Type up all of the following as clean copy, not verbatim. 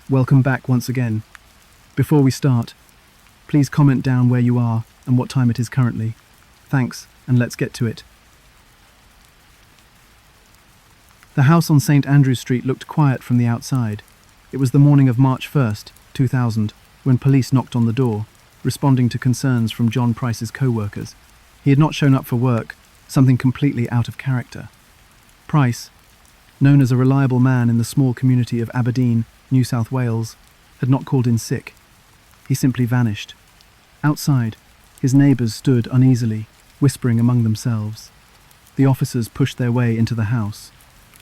Welcome back once again. Before we start, please comment down where you are and what time it is currently. Thanks, and let's get to it. The house on St. Andrew Street looked quiet from the outside. It was the morning of March 1st, 2000, when police knocked on the door, responding to concerns from John Price's co-workers. He had not shown up for work, something completely out of character. Price, known as a reliable man in the small community of Aberdeen, New South Wales, had not called in sick. He simply vanished. Outside, his neighbours stood uneasily, whispering among themselves. The officers pushed their way into the house.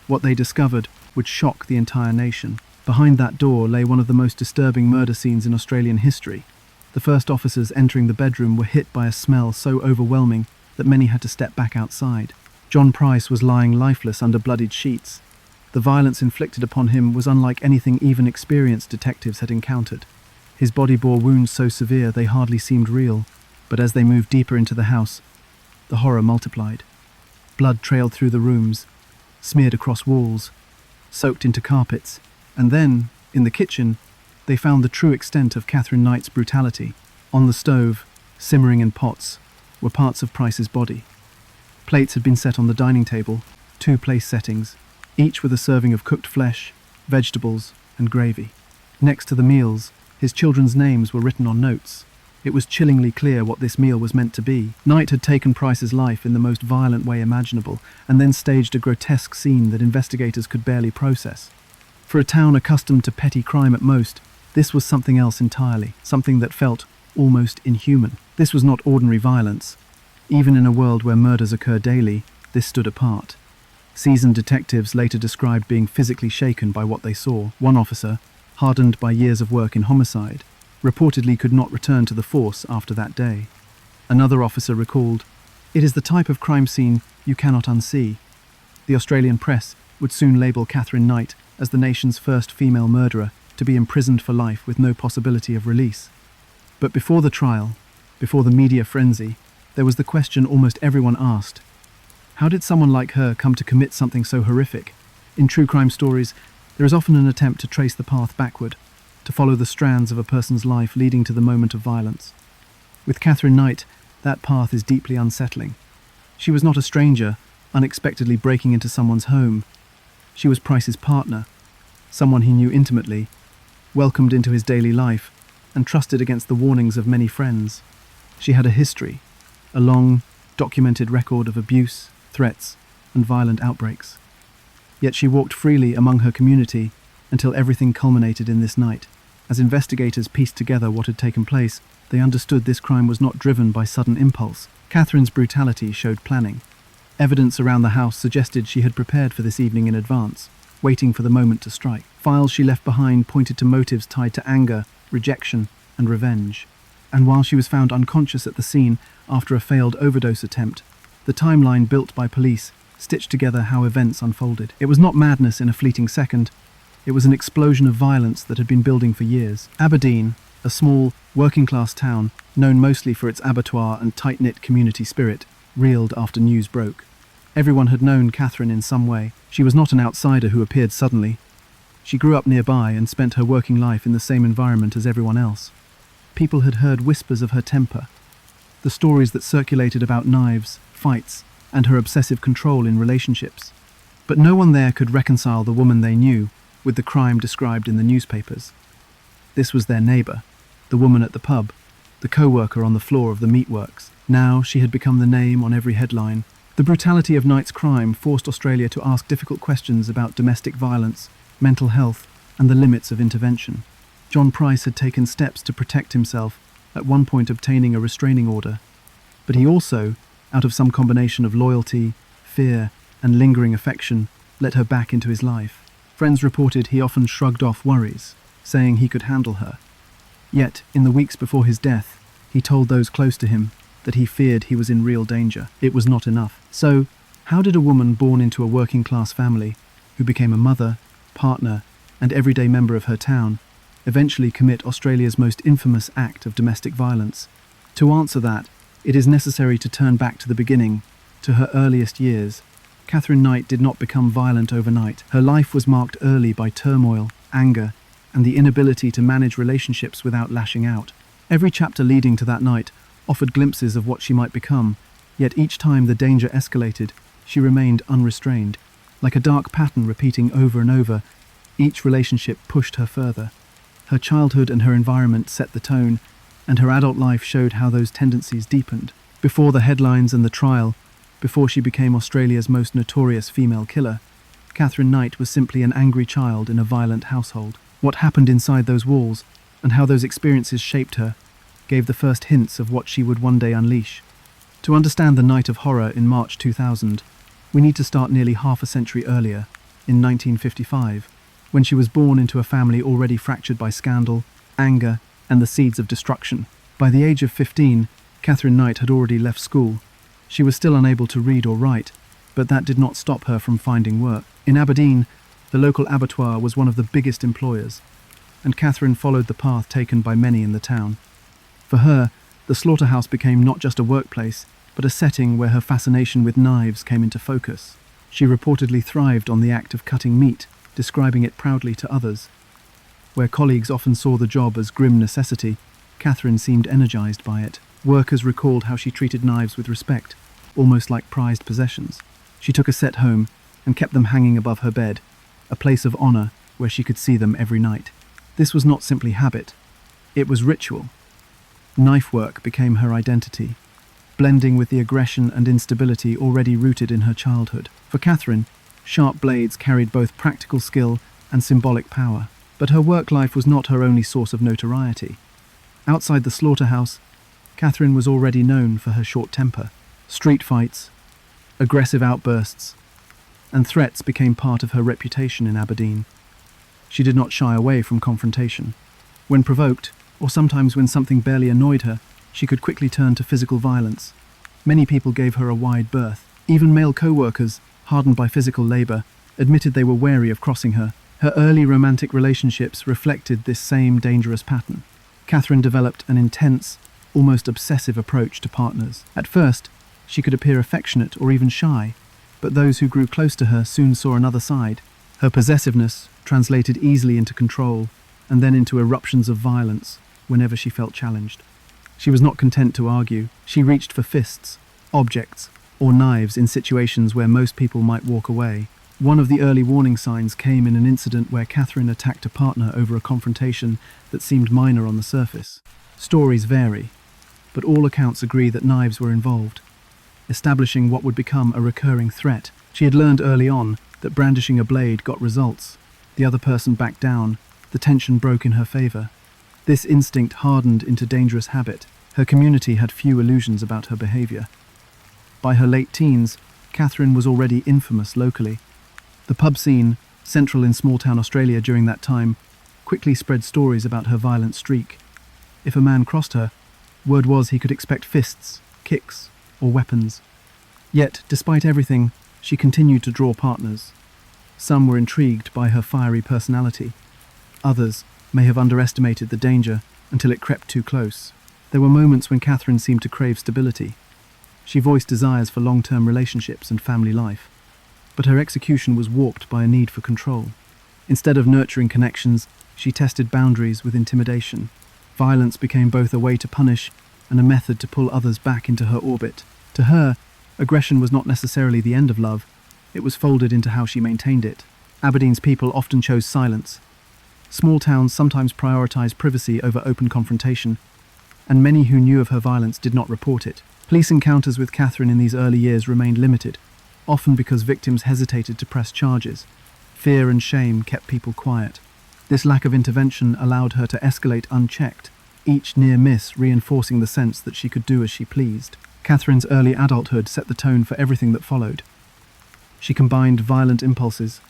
What they discovered would shock the entire nation. Behind that door lay one of the most disturbing murder scenes in Australian history. The first officers entering the bedroom were hit by a smell so overwhelming that many had to step back outside. John Price was lying lifeless under bloodied sheets. The violence inflicted upon him was unlike anything even experienced detectives had encountered. His body bore wounds so severe they hardly seemed real, but as they moved deeper into the house, the horror multiplied. Blood trailed through the rooms, smeared across walls, soaked into carpets, and then, in the kitchen, they found the true extent of Katherine Knight's brutality. On the stove, simmering in pots, were parts of Price's body. Plates had been set on the dining table, 2 place settings, each with a serving of cooked flesh, vegetables, and gravy. Next to the meals, his children's names were written on notes. It was chillingly clear what this meal was meant to be. Knight had taken Price's life in the most violent way imaginable, and then staged a grotesque scene that investigators could barely process. For a town accustomed to petty crime at most, this was something else entirely, something that felt almost inhuman. This was not ordinary violence. Even in a world where murders occur daily, this stood apart. Seasoned detectives later described being physically shaken by what they saw. One officer, hardened by years of work in homicide, reportedly could not return to the force after that day. Another officer recalled, "It is the type of crime scene you cannot unsee." The Australian press would soon label Katherine Knight as the nation's first female murderer to be imprisoned for life with no possibility of release. But before the trial, before the media frenzy, there was the question almost everyone asked: how did someone like her come to commit something so horrific? In true crime stories, there is often an attempt to trace the path backward, to follow the strands of a person's life leading to the moment of violence. With Katherine Knight, that path is deeply unsettling. She was not a stranger, unexpectedly breaking into someone's home. She was Price's partner, someone he knew intimately, welcomed into his daily life, and trusted against the warnings of many friends. She had a history, a long, documented record of abuse, threats, and violent outbreaks. Yet she walked freely among her community until everything culminated in this night. As investigators pieced together what had taken place, they understood this crime was not driven by sudden impulse. Katherine's brutality showed planning. Evidence around the house suggested she had prepared for this evening in advance, waiting for the moment to strike. Files she left behind pointed to motives tied to anger, rejection, and revenge. And while she was found unconscious at the scene after a failed overdose attempt, the timeline built by police stitched together how events unfolded. It was not madness in a fleeting second. It was an explosion of violence that had been building for years. Aberdeen, a small, working-class town known mostly for its abattoir and tight-knit community spirit, reeled after news broke. Everyone had known Katherine in some way. She was not an outsider who appeared suddenly. She grew up nearby and spent her working life in the same environment as everyone else. People had heard whispers of her temper, the stories that circulated about knives, fights, and her obsessive control in relationships. But no one there could reconcile the woman they knew with the crime described in the newspapers. This was their neighbour, the woman at the pub, the co-worker on the floor of the meatworks. Now she had become the name on every headline. The brutality of Knight's crime forced Australia to ask difficult questions about domestic violence, mental health, and the limits of intervention. John Price had taken steps to protect himself, at one point obtaining a restraining order. But he also, out of some combination of loyalty, fear, and lingering affection, let her back into his life. Friends reported he often shrugged off worries, saying he could handle her. Yet, in the weeks before his death, he told those close to him that he feared he was in real danger. It was not enough. So, how did a woman born into a working-class family, who became a mother, partner, and everyday member of her town, eventually commit Australia's most infamous act of domestic violence? To answer that, it is necessary to turn back to the beginning, to her earliest years. Katherine Knight did not become violent overnight. Her life was marked early by turmoil, anger, and the inability to manage relationships without lashing out. Every chapter leading to that night offered glimpses of what she might become, yet each time the danger escalated, she remained unrestrained. Like a dark pattern repeating over and over, each relationship pushed her further. Her childhood and her environment set the tone, and her adult life showed how those tendencies deepened. Before the headlines and the trial, before she became Australia's most notorious female killer, Katherine Knight was simply an angry child in a violent household. What happened inside those walls, and how those experiences shaped her, gave the first hints of what she would one day unleash. To understand the night of horror in March 2000, we need to start nearly half a century earlier, in 1955, when she was born into a family already fractured by scandal, anger, and the seeds of destruction. By the age of 15, Katherine Knight had already left school. She was still unable to read or write, but that did not stop her from finding work. In Aberdeen, the local abattoir was one of the biggest employers, and Katherine followed the path taken by many in the town. For her, the slaughterhouse became not just a workplace, but a setting where her fascination with knives came into focus. She reportedly thrived on the act of cutting meat, describing it proudly to others. Where colleagues often saw the job as grim necessity, Katherine seemed energized by it. Workers recalled how she treated knives with respect, almost like prized possessions. She took a set home and kept them hanging above her bed, a place of honor where she could see them every night. This was not simply habit, it was ritual. Knife work became her identity, blending with the aggression and instability already rooted in her childhood. For Katherine, sharp blades carried both practical skill and symbolic power. But her work life was not her only source of notoriety. Outside the slaughterhouse, Katherine was already known for her short temper. Street fights, aggressive outbursts, and threats became part of her reputation in Aberdeen. She did not shy away from confrontation. When provoked, or sometimes when something barely annoyed her, she could quickly turn to physical violence. Many people gave her a wide berth. Even male co-workers, hardened by physical labor, admitted they were wary of crossing her. Her early romantic relationships reflected this same dangerous pattern. Katherine developed an intense, almost obsessive approach to partners. At first, she could appear affectionate or even shy, but those who grew close to her soon saw another side. Her possessiveness translated easily into control, and then into eruptions of violence whenever she felt challenged. She was not content to argue. She reached for fists, objects, or knives in situations where most people might walk away. One of the early warning signs came in an incident where Katherine attacked a partner over a confrontation that seemed minor on the surface. Stories vary, but all accounts agree that knives were involved, establishing what would become a recurring threat. She had learned early on that brandishing a blade got results. The other person backed down. The tension broke in her favor. This instinct hardened into dangerous habit. Her community had few illusions about her behavior. By her late teens, Katherine was already infamous locally. The pub scene, central in small-town Australia during that time, quickly spread stories about her violent streak. If a man crossed her, word was he could expect fists, kicks, or weapons. Yet, despite everything, she continued to draw partners. Some were intrigued by her fiery personality. Others may have underestimated the danger until it crept too close. There were moments when Katherine seemed to crave stability. She voiced desires for long-term relationships and family life. But her execution was warped by a need for control. Instead of nurturing connections, she tested boundaries with intimidation. Violence became both a way to punish and a method to pull others back into her orbit. To her, aggression was not necessarily the end of love, it was folded into how she maintained it. Aberdeen's people often chose silence. Small towns sometimes prioritized privacy over open confrontation, and many who knew of her violence did not report it. Police encounters with Katherine in these early years remained limited, often because victims hesitated to press charges. Fear and shame kept people quiet. This lack of intervention allowed her to escalate unchecked, each near miss reinforcing the sense that she could do as she pleased. Katherine's early adulthood set the tone for everything that followed. She combined violent impulses,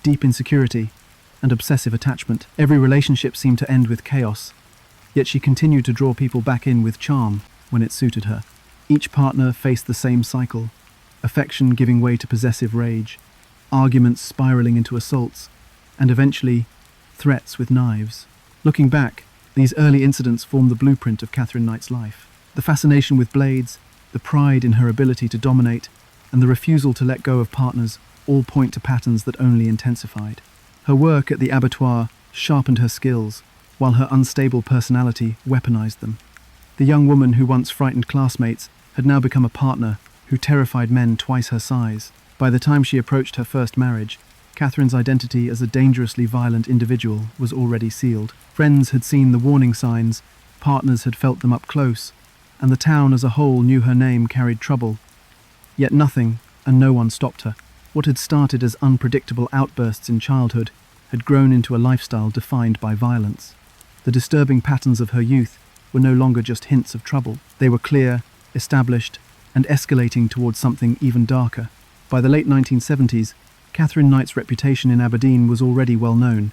deep insecurity, and obsessive attachment. Every relationship seemed to end with chaos, yet she continued to draw people back in with charm when it suited her. Each partner faced the same cycle, affection giving way to possessive rage, arguments spiraling into assaults, and eventually, threats with knives. Looking back, these early incidents form the blueprint of Katherine Knight's life. The fascination with blades, the pride in her ability to dominate, and the refusal to let go of partners all point to patterns that only intensified. Her work at the abattoir sharpened her skills, while her unstable personality weaponized them. The young woman who once frightened classmates had now become a partner who terrified men twice her size. By the time she approached her first marriage, Catherine's identity as a dangerously violent individual was already sealed. Friends had seen the warning signs, partners had felt them up close, and the town as a whole knew her name carried trouble. Yet nothing, and no one stopped her. What had started as unpredictable outbursts in childhood had grown into a lifestyle defined by violence. The disturbing patterns of her youth were no longer just hints of trouble. They were clear, established, and escalating towards something even darker. By the late 1970s, Katherine Knight's reputation in Aberdeen was already well known.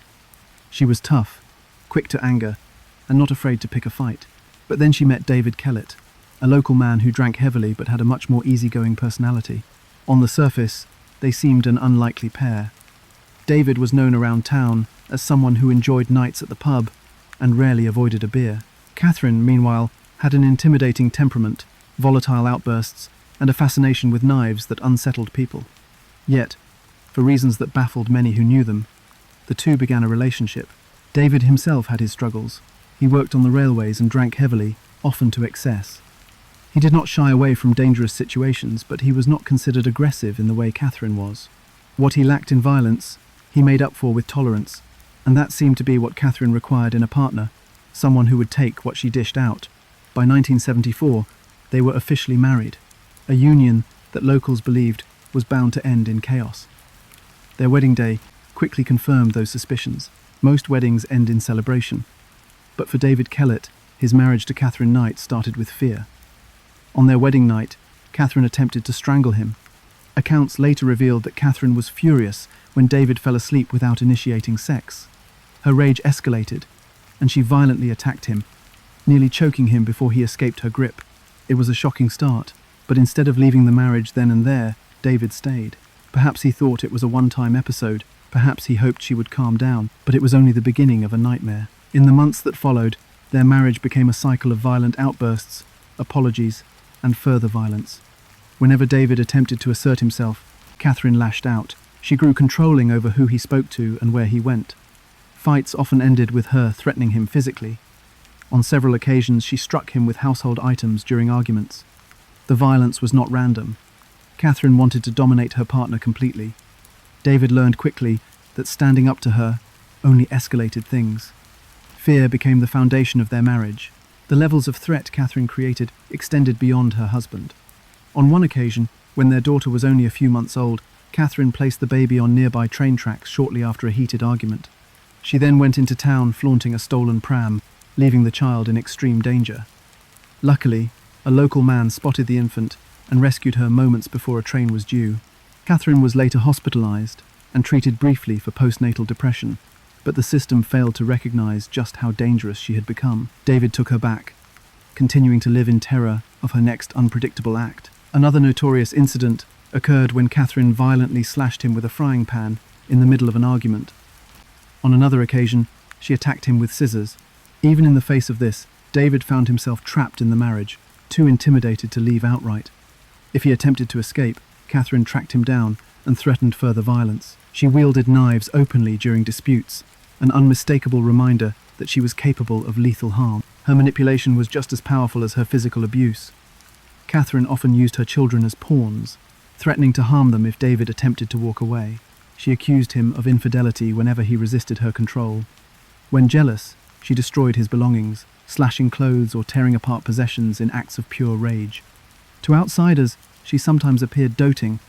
She was tough, quick to anger, and not afraid to pick a fight. But then she met David Kellett, a local man who drank heavily but had a much more easygoing personality. On the surface, they seemed an unlikely pair. David was known around town as someone who enjoyed nights at the pub and rarely avoided a beer. Katherine, meanwhile, had an intimidating temperament, volatile outbursts, and a fascination with knives that unsettled people. Yet, for reasons that baffled many who knew them, the two began a relationship. David himself had his struggles. He worked on the railways and drank heavily, often to excess. He did not shy away from dangerous situations, but he was not considered aggressive in the way Katherine was. What he lacked in violence, he made up for with tolerance, and that seemed to be what Katherine required in a partner, someone who would take what she dished out. By 1974, they were officially married, a union that locals believed was bound to end in chaos. Their wedding day quickly confirmed those suspicions. Most weddings end in celebration. But for David Kellett, his marriage to Katherine Knight started with fear. On their wedding night, Katherine attempted to strangle him. Accounts later revealed that Katherine was furious when David fell asleep without initiating sex. Her rage escalated, and she violently attacked him, nearly choking him before he escaped her grip. It was a shocking start, but instead of leaving the marriage then and there, David stayed. Perhaps he thought it was a one-time episode, perhaps he hoped she would calm down, but it was only the beginning of a nightmare. In the months that followed, their marriage became a cycle of violent outbursts, apologies, and further violence. Whenever David attempted to assert himself, Katherine lashed out. She grew controlling over who he spoke to and where he went. Fights often ended with her threatening him physically. On several occasions, she struck him with household items during arguments. The violence was not random. Katherine wanted to dominate her partner completely. David learned quickly that standing up to her only escalated things. Fear became the foundation of their marriage. The levels of threat Katherine created extended beyond her husband. On one occasion, when their daughter was only a few months old, Katherine placed the baby on nearby train tracks shortly after a heated argument. She then went into town flaunting a stolen pram, leaving the child in extreme danger. Luckily, a local man spotted the infant and rescued her moments before a train was due. Katherine was later hospitalized and treated briefly for postnatal depression, but the system failed to recognize just how dangerous she had become. David took her back, continuing to live in terror of her next unpredictable act. Another notorious incident occurred when Katherine violently slashed him with a frying pan in the middle of an argument. On another occasion, she attacked him with scissors. Even in the face of this, David found himself trapped in the marriage, too intimidated to leave outright. If he attempted to escape, Katherine tracked him down and threatened further violence. She wielded knives openly during disputes, an unmistakable reminder that she was capable of lethal harm. Her manipulation was just as powerful as her physical abuse. Katherine often used her children as pawns, threatening to harm them if David attempted to walk away. She accused him of infidelity whenever he resisted her control. When jealous, she destroyed his belongings, slashing clothes or tearing apart possessions in acts of pure rage. To outsiders, she sometimes appeared doting,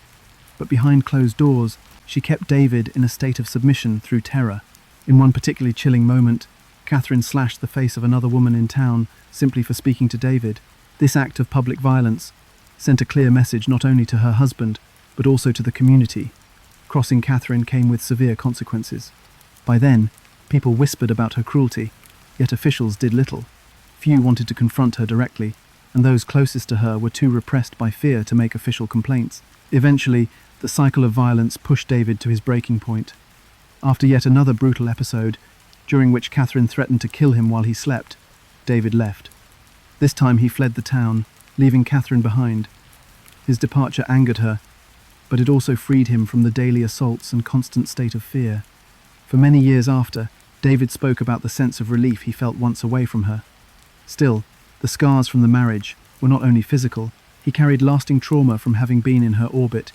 but behind closed doors, she kept David in a state of submission through terror. In one particularly chilling moment, Katherine slashed the face of another woman in town simply for speaking to David. This act of public violence sent a clear message not only to her husband, but also to the community. Crossing Katherine came with severe consequences. By then, people whispered about her cruelty, yet officials did little. Few wanted to confront her directly, and those closest to her were too repressed by fear to make official complaints. Eventually, the cycle of violence pushed David to his breaking point. After yet another brutal episode, during which Katherine threatened to kill him while he slept, David left. This time he fled the town, leaving Katherine behind. His departure angered her, but it also freed him from the daily assaults and constant state of fear. For many years after, David spoke about the sense of relief he felt once away from her. Still, the scars from the marriage were not only physical, he carried lasting trauma from having been in her orbit,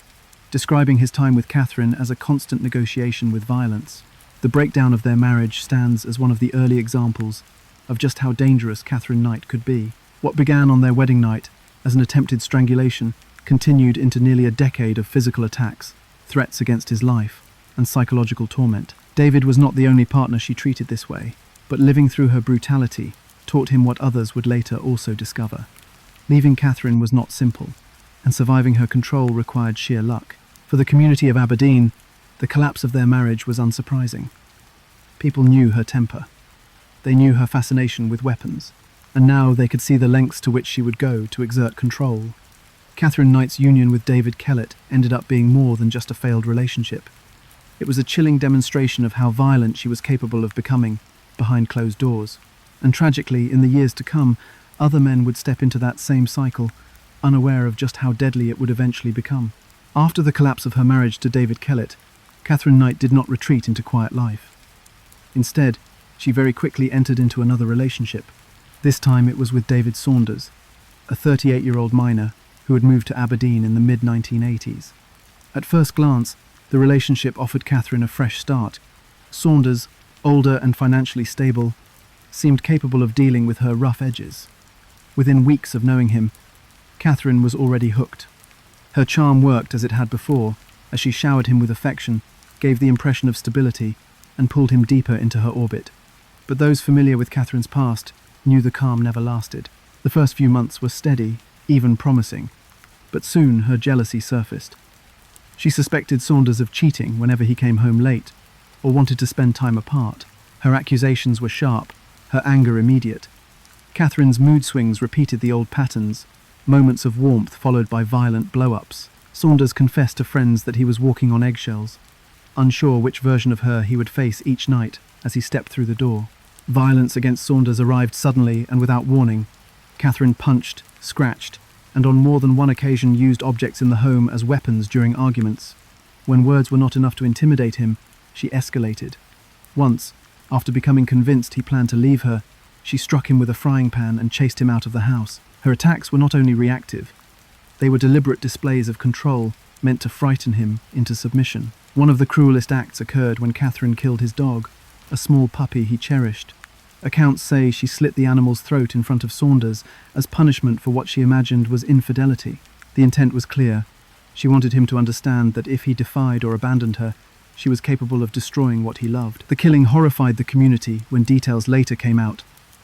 describing his time with Katherine as a constant negotiation with violence. The breakdown of their marriage stands as one of the early examples of just how dangerous Katherine Knight could be. What began on their wedding night as an attempted strangulation continued into nearly a decade of physical attacks, threats against his life, and psychological torment. David was not the only partner she treated this way, but living through her brutality taught him what others would later also discover. Leaving Katherine was not simple, and surviving her control required sheer luck. For the community of Aberdeen, the collapse of their marriage was unsurprising. People knew her temper. They knew her fascination with weapons, and now they could see the lengths to which she would go to exert control. Katherine Knight's union with David Kellett ended up being more than just a failed relationship. It was a chilling demonstration of how violent she was capable of becoming behind closed doors. And tragically, in the years to come, other men would step into that same cycle, unaware of just how deadly it would eventually become. After the collapse of her marriage to David Kellett, Katherine Knight did not retreat into quiet life. Instead, she very quickly entered into another relationship. This time it was with David Saunders, a 38-year-old miner who had moved to Aberdeen in the mid-1980s. At first glance, the relationship offered Katherine a fresh start. Saunders, older and financially stable, seemed capable of dealing with her rough edges. Within weeks of knowing him, Katherine was already hooked. Her charm worked as it had before, as she showered him with affection, gave the impression of stability, and pulled him deeper into her orbit. But those familiar with Katherine's past knew the calm never lasted. The first few months were steady, even promising, but soon her jealousy surfaced. She suspected Saunders of cheating whenever he came home late, or wanted to spend time apart. Her accusations were sharp, her anger immediate. Katherine's mood swings repeated the old patterns, moments of warmth followed by violent blow-ups. Saunders confessed to friends that he was walking on eggshells, unsure which version of her he would face each night as he stepped through the door. Violence against Saunders arrived suddenly and without warning. Katherine punched, scratched, and on more than one occasion used objects in the home as weapons during arguments. When words were not enough to intimidate him, she escalated. Once, after becoming convinced he planned to leave her, she struck him with a frying pan and chased him out of the house. Her attacks were not only reactive, they were deliberate displays of control meant to frighten him into submission. One of the cruelest acts occurred when Katherine killed his dog, a small puppy he cherished. Accounts say she slit the animal's throat in front of Saunders as punishment for what she imagined was infidelity. The intent was clear. She wanted him to understand that if he defied or abandoned her, she was capable of destroying what he loved. The killing horrified the community when details later came out,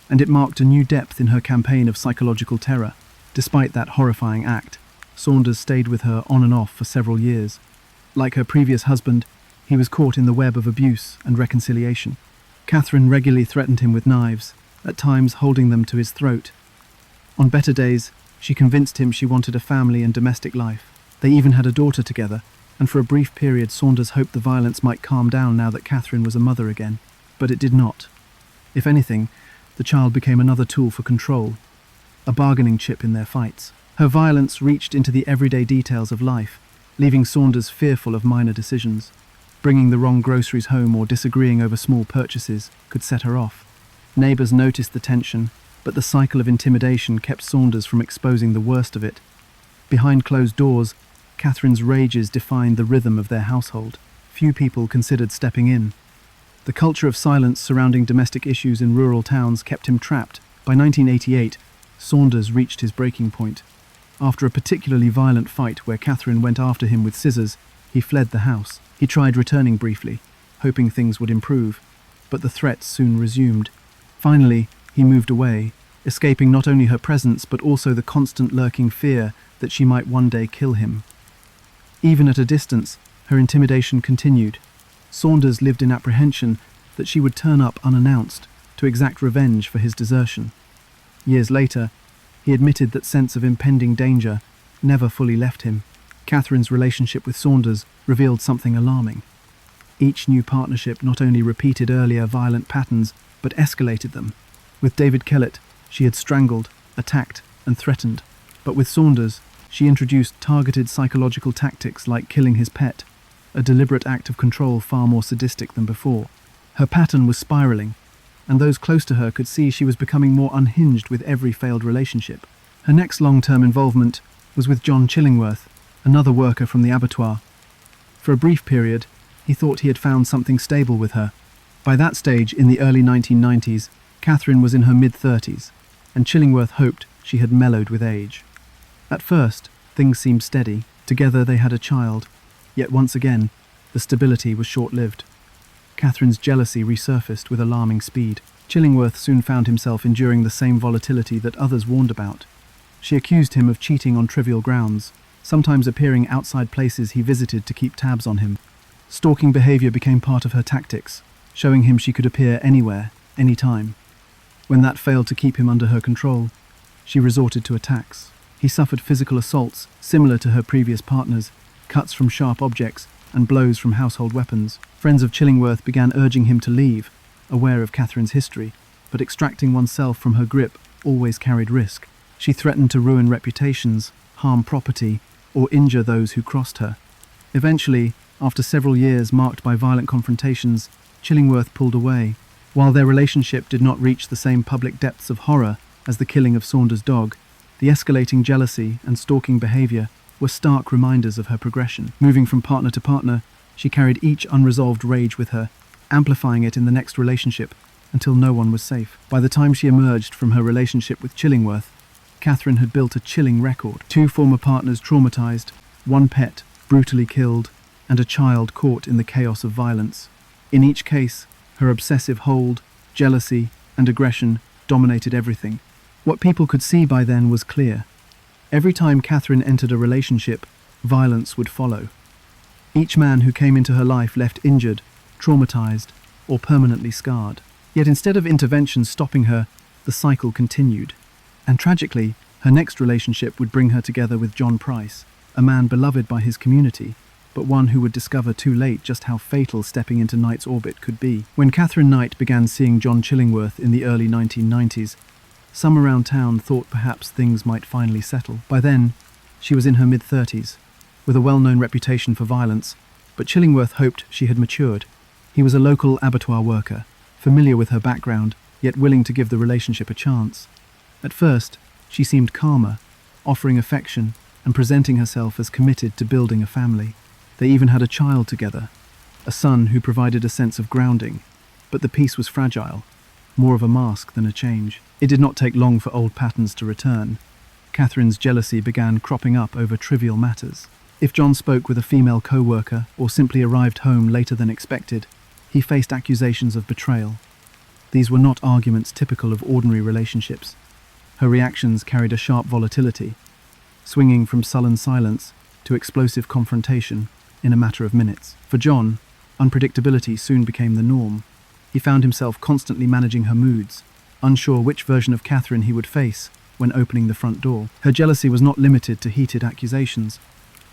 and it marked a new depth in her campaign of psychological terror. Despite that horrifying act, Saunders stayed with her on and off for several years. Like her previous husband, he was caught in the web of abuse and reconciliation. Katherine regularly threatened him with knives, at times holding them to his throat. On better days, she convinced him she wanted a family and domestic life. They even had a daughter together, and for a brief period Saunders hoped the violence might calm down now that Katherine was a mother again. But it did not. If anything, the child became another tool for control, a bargaining chip in their fights. Her violence reached into the everyday details of life, leaving Saunders fearful of minor decisions. Bringing the wrong groceries home or disagreeing over small purchases could set her off. Neighbours noticed the tension, but the cycle of intimidation kept Saunders from exposing the worst of it. Behind closed doors, Katherine's rages defined the rhythm of their household. Few people considered stepping in. The culture of silence surrounding domestic issues in rural towns kept him trapped. By 1988, Saunders reached his breaking point. After a particularly violent fight where Katherine went after him with scissors, he fled the house. He tried returning briefly, hoping things would improve, but the threats soon resumed. Finally, he moved away, escaping not only her presence but also the constant lurking fear that she might one day kill him. Even at a distance, her intimidation continued. Saunders lived in apprehension that she would turn up unannounced to exact revenge for his desertion. Years later, he admitted that sense of impending danger never fully left him. Katherine's relationship with Saunders revealed something alarming. Each new partnership not only repeated earlier violent patterns, but escalated them. With David Kellett, she had strangled, attacked, and threatened. But with Saunders, she introduced targeted psychological tactics like killing his pet, a deliberate act of control far more sadistic than before. Her pattern was spiraling, and those close to her could see she was becoming more unhinged with every failed relationship. Her next long-term involvement was with John Chillingworth, another worker from the abattoir. For a brief period, he thought he had found something stable with her. By that stage, in the early 1990s, Katherine was in her mid-30s, and Chillingworth hoped she had mellowed with age. At first, things seemed steady. Together they had a child, yet once again, the stability was short-lived. Katherine's jealousy resurfaced with alarming speed. Chillingworth soon found himself enduring the same volatility that others warned about. She accused him of cheating on trivial grounds, sometimes appearing outside places he visited to keep tabs on him. Stalking behavior became part of her tactics, showing him she could appear anywhere, anytime. When that failed to keep him under her control, she resorted to attacks. He suffered physical assaults similar to her previous partners, cuts from sharp objects and blows from household weapons. Friends of Chillingworth began urging him to leave, aware of Katherine's history, but extracting oneself from her grip always carried risk. She threatened to ruin reputations, harm property, or injure those who crossed her. Eventually, after several years marked by violent confrontations, Chillingworth pulled away. While their relationship did not reach the same public depths of horror as the killing of Saunders' dog, the escalating jealousy and stalking behavior were stark reminders of her progression. Moving from partner to partner, she carried each unresolved rage with her, amplifying it in the next relationship until no one was safe. By the time she emerged from her relationship with Chillingworth, Katherine had built a chilling record. 2 former partners traumatized, 1 pet brutally killed, and a child caught in the chaos of violence. In each case, her obsessive hold, jealousy, and aggression dominated everything. What people could see by then was clear. Every time Katherine entered a relationship, violence would follow. Each man who came into her life left injured, traumatized, or permanently scarred. Yet instead of intervention stopping her, the cycle continued. And tragically, her next relationship would bring her together with John Price, a man beloved by his community, but one who would discover too late just how fatal stepping into Knight's orbit could be. When Katherine Knight began seeing John Chillingworth in the early 1990s, some around town thought perhaps things might finally settle. By then, she was in her mid-30s, with a well-known reputation for violence, but Chillingworth hoped she had matured. He was a local abattoir worker, familiar with her background, yet willing to give the relationship a chance. At first, she seemed calmer, offering affection and presenting herself as committed to building a family. They even had a child together, a son who provided a sense of grounding, but the peace was fragile, more of a mask than a change. It did not take long for old patterns to return. Katherine's jealousy began cropping up over trivial matters. If John spoke with a female co-worker or simply arrived home later than expected, he faced accusations of betrayal. These were not arguments typical of ordinary relationships. Her reactions carried a sharp volatility, swinging from sullen silence to explosive confrontation in a matter of minutes. For John, unpredictability soon became the norm. He found himself constantly managing her moods, unsure which version of Katherine he would face when opening the front door. Her jealousy was not limited to heated accusations.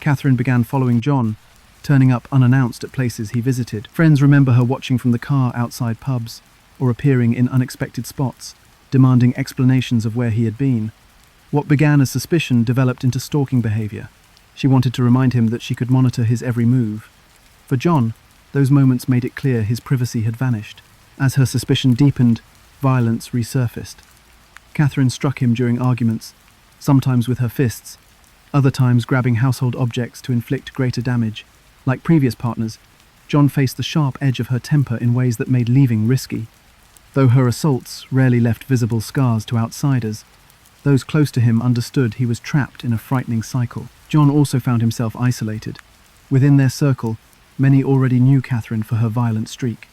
Katherine began following John, turning up unannounced at places he visited. Friends remember her watching from the car outside pubs, or appearing in unexpected spots, demanding explanations of where he had been. What began as suspicion developed into stalking behavior. She wanted to remind him that she could monitor his every move. For John, those moments made it clear his privacy had vanished. As her suspicion deepened, violence resurfaced. Katherine struck him during arguments, sometimes with her fists, other times grabbing household objects to inflict greater damage. Like previous partners, John faced the sharp edge of her temper in ways that made leaving risky. Though her assaults rarely left visible scars to outsiders, those close to him understood he was trapped in a frightening cycle. John also found himself isolated. Within their circle, many already knew Katherine for her violent streak.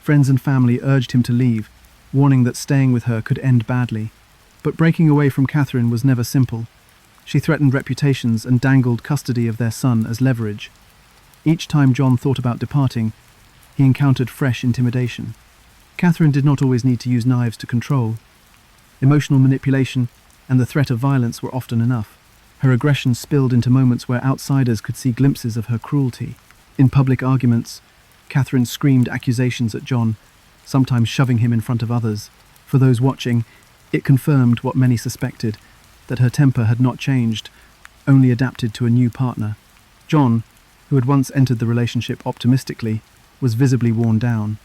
Friends and family urged him to leave, warning that staying with her could end badly. But breaking away from Katherine was never simple. She threatened reputations and dangled custody of their son as leverage. Each time John thought about departing, he encountered fresh intimidation. Katherine did not always need to use knives to control. Emotional manipulation and the threat of violence were often enough. Her aggression spilled into moments where outsiders could see glimpses of her cruelty. In public arguments, Katherine screamed accusations at John, sometimes shoving him in front of others. For those watching, it confirmed what many suspected, that her temper had not changed, only adapted to a new partner. John, who had once entered the relationship optimistically, was visibly worn down.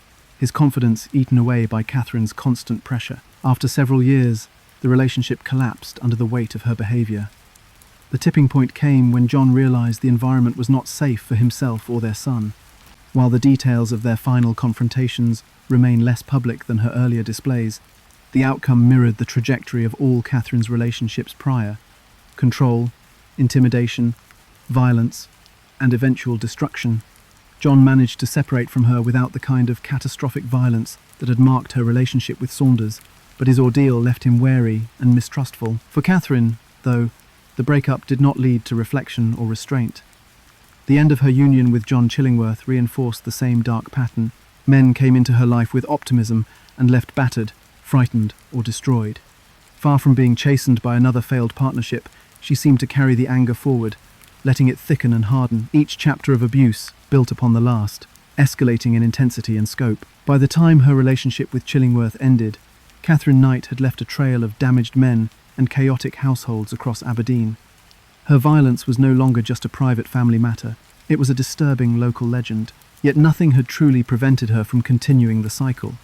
his confidence eaten away by Catherine's constant pressure. After several years, the relationship collapsed under the weight of her behavior. The tipping point came when John realized the environment was not safe for himself or their son. While the details of their final confrontations remain less public than her earlier displays, the outcome mirrored the trajectory of all Catherine's relationships prior: control, intimidation, violence, and eventual destruction. John managed to separate from her without the kind of catastrophic violence that had marked her relationship with Saunders, but his ordeal left him wary and mistrustful. For Katherine, though, the breakup did not lead to reflection or restraint. The end of her union with John Chillingworth reinforced the same dark pattern. Men came into her life with optimism and left battered, frightened, or destroyed. Far from being chastened by another failed partnership, she seemed to carry the anger forward, letting it thicken and harden. Each chapter of abuse built upon the last, escalating in intensity and scope. By the time her relationship with Chillingworth ended, Katherine Knight had left a trail of damaged men and chaotic households across Aberdeen. Her violence was no longer just a private family matter, it was a disturbing local legend. Yet nothing had truly prevented her from continuing the cycle.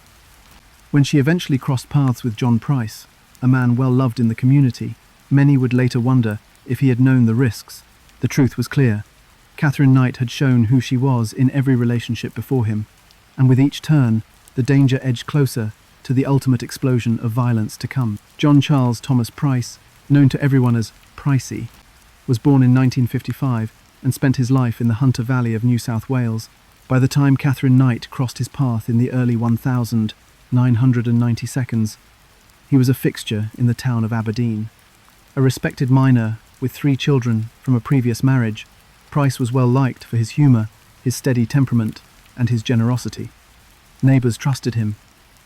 When she eventually crossed paths with John Price, a man well loved in the community, many would later wonder if he had known the risks. The truth was clear. Katherine Knight had shown who she was in every relationship before him, and with each turn, the danger edged closer to the ultimate explosion of violence to come. John Charles Thomas Price, known to everyone as Pricey, was born in 1955 and spent his life in the Hunter Valley of New South Wales. By the time Katherine Knight crossed his path in the early 1992, he was a fixture in the town of Aberdeen. A respected miner with 3 children from a previous marriage, Price was well liked for his humour, his steady temperament, and his generosity. Neighbours trusted him,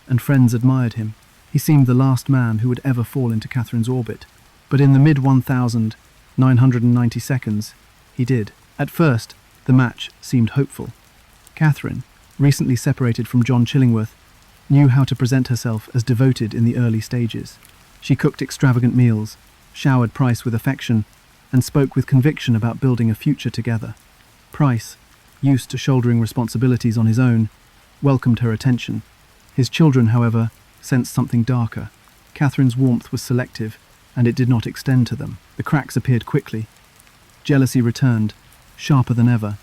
and friends admired him. He seemed the last man who would ever fall into Catherine's orbit. But in the mid-1990s, he did. At first, the match seemed hopeful. Katherine, recently separated from John Chillingworth, knew how to present herself as devoted in the early stages. She cooked extravagant meals, showered Price with affection, and spoke with conviction about building a future together. Price, used to shouldering responsibilities on his own, welcomed her attention. His children, however, sensed something darker. Catherine's warmth was selective, and it did not extend to them. The cracks appeared quickly. Jealousy returned, sharper than ever.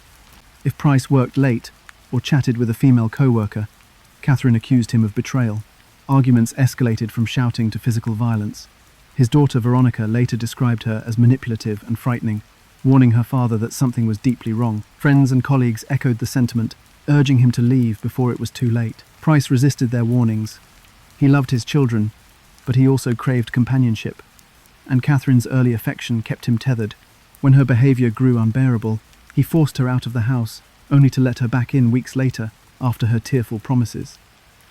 If Price worked late or chatted with a female co-worker, Katherine accused him of betrayal. Arguments escalated from shouting to physical violence. His daughter Veronica later described her as manipulative and frightening, warning her father that something was deeply wrong. Friends and colleagues echoed the sentiment, urging him to leave before it was too late. Price resisted their warnings. He loved his children, but he also craved companionship, and Catherine's early affection kept him tethered. When her behaviour grew unbearable, he forced her out of the house, only to let her back in weeks later, after her tearful promises.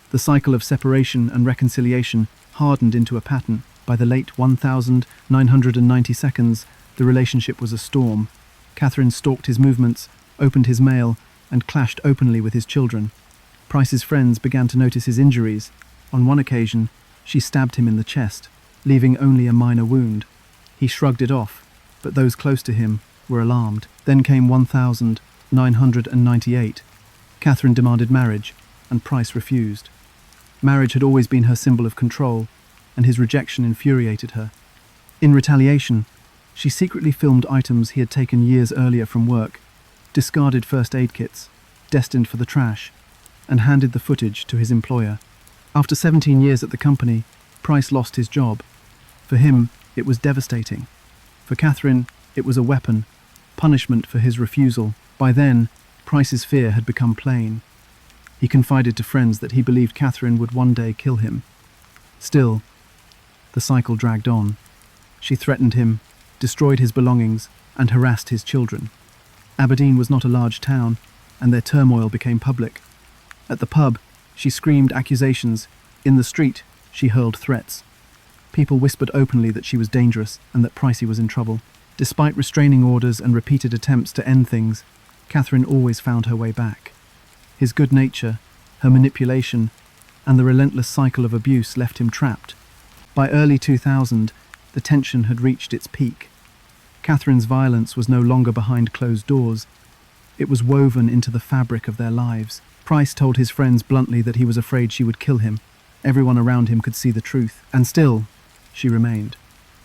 The cycle of separation and reconciliation hardened into a pattern. By the late 1990s, the relationship was a storm. Katherine stalked his movements, opened his mail, and clashed openly with his children. Price's friends began to notice his injuries. On one occasion, she stabbed him in the chest, leaving only a minor wound. He shrugged it off, but those close to him were alarmed. Then came 1998. Katherine demanded marriage, and Price refused. Marriage had always been her symbol of control, and his rejection infuriated her. In retaliation, she secretly filmed items he had taken years earlier from work, discarded first aid kits, destined for the trash, and handed the footage to his employer. After 17 years at the company, Price lost his job. For him, it was devastating. For Katherine, it was a weapon, punishment for his refusal. By then, Price's fear had become plain. He confided to friends that he believed Katherine would one day kill him. Still, the cycle dragged on. She threatened him, destroyed his belongings, and harassed his children. Aberdeen was not a large town, and their turmoil became public. At the pub, she screamed accusations. In the street, she hurled threats. People whispered openly that she was dangerous and that Pricey was in trouble. Despite restraining orders and repeated attempts to end things, Katherine always found her way back. His good nature, her manipulation, and the relentless cycle of abuse left him trapped. By early 2000, the tension had reached its peak. Catherine's violence was no longer behind closed doors. It was woven into the fabric of their lives. Price told his friends bluntly that he was afraid she would kill him. Everyone around him could see the truth, and still, she remained.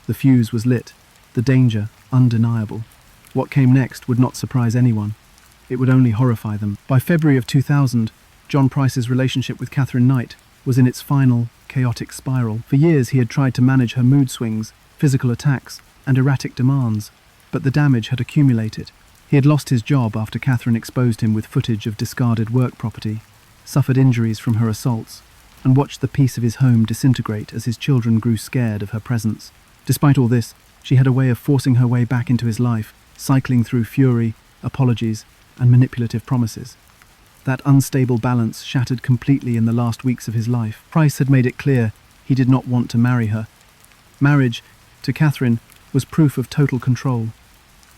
The fuse was lit, the danger undeniable. What came next would not surprise anyone. It would only horrify them. By February of 2000, John Price's relationship with Katherine Knight was in its final, chaotic spiral. For years he had tried to manage her mood swings, physical attacks, and erratic demands, but the damage had accumulated. He had lost his job after Katherine exposed him with footage of discarded work property, suffered injuries from her assaults, and watched the peace of his home disintegrate as his children grew scared of her presence. Despite all this, she had a way of forcing her way back into his life, cycling through fury, apologies, and manipulative promises. That unstable balance shattered completely in the last weeks of his life. Price had made it clear he did not want to marry her. Marriage, to Katherine, was proof of total control.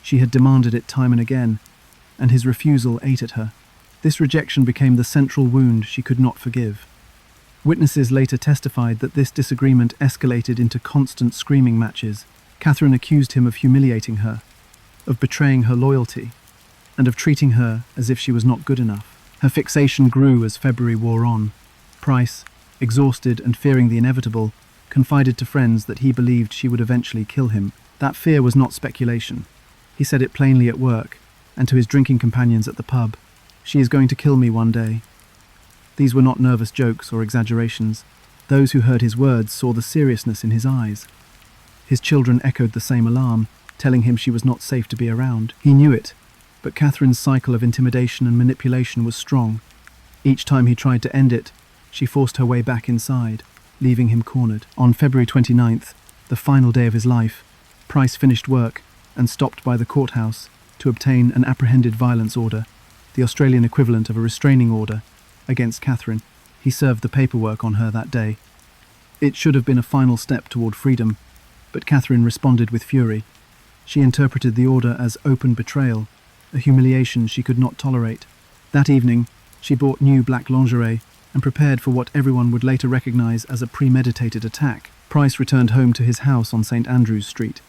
She had demanded it time and again, and his refusal ate at her. This rejection became the central wound she could not forgive. Witnesses later testified that this disagreement escalated into constant screaming matches. Katherine accused him of humiliating her, of betraying her loyalty, and of treating her as if she was not good enough. Her fixation grew as February wore on. Price, exhausted and fearing the inevitable, confided to friends that he believed she would eventually kill him. That fear was not speculation. He said it plainly at work, and to his drinking companions at the pub. "She is going to kill me one day." These were not nervous jokes or exaggerations. Those who heard his words saw the seriousness in his eyes. His children echoed the same alarm, telling him she was not safe to be around. He knew it, but Katherine's cycle of intimidation and manipulation was strong. Each time he tried to end it, she forced her way back inside, leaving him cornered. On February 29th, the final day of his life, Price finished work and stopped by the courthouse to obtain an apprehended violence order, the Australian equivalent of a restraining order, against Katherine. He served the paperwork on her that day. It should have been a final step toward freedom, but Katherine responded with fury. She interpreted the order as open betrayal, a humiliation she could not tolerate. That evening, she bought new black lingerie and prepared for what everyone would later recognize as a premeditated attack. Price returned home to his house on St. Andrew's Street.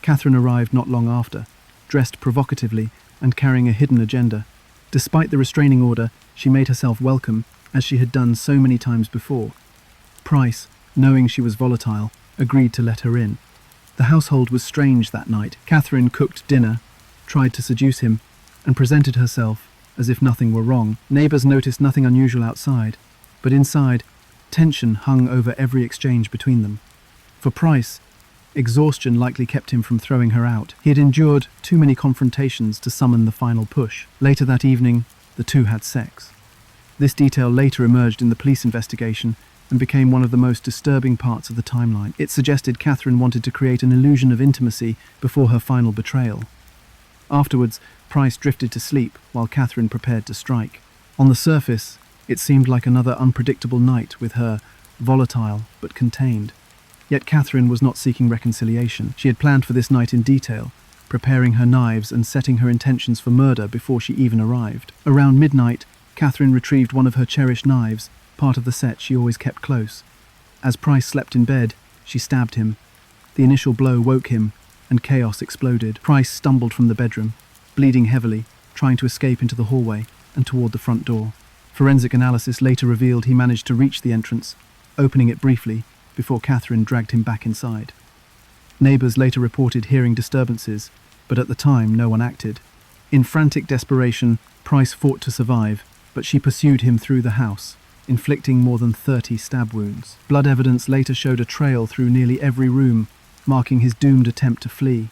Katherine arrived not long after, dressed provocatively and carrying a hidden agenda. Despite the restraining order, she made herself welcome, as she had done so many times before. Price, knowing she was volatile, agreed to let her in. The household was strange that night. Katherine cooked dinner, tried to seduce him, and presented herself as if nothing were wrong. Neighbors noticed nothing unusual outside, but inside, tension hung over every exchange between them. For Price, exhaustion likely kept him from throwing her out. He had endured too many confrontations to summon the final push. Later that evening, the two had sex. This detail later emerged in the police investigation and became one of the most disturbing parts of the timeline. It suggested Katherine wanted to create an illusion of intimacy before her final betrayal. Afterwards, Price drifted to sleep while Katherine prepared to strike. On the surface, it seemed like another unpredictable night with her, volatile but contained. Yet Katherine was not seeking reconciliation. She had planned for this night in detail, preparing her knives and setting her intentions for murder before she even arrived. Around midnight, Katherine retrieved one of her cherished knives, part of the set she always kept close. As Price slept in bed, she stabbed him. The initial blow woke him, and chaos exploded. Price stumbled from the bedroom, bleeding heavily, trying to escape into the hallway and toward the front door. Forensic analysis later revealed he managed to reach the entrance, opening it briefly, before Katherine dragged him back inside. Neighbors later reported hearing disturbances, but at the time no one acted. In frantic desperation, Price fought to survive, but she pursued him through the house, inflicting more than 30 stab wounds. Blood evidence later showed a trail through nearly every room, marking his doomed attempt to flee.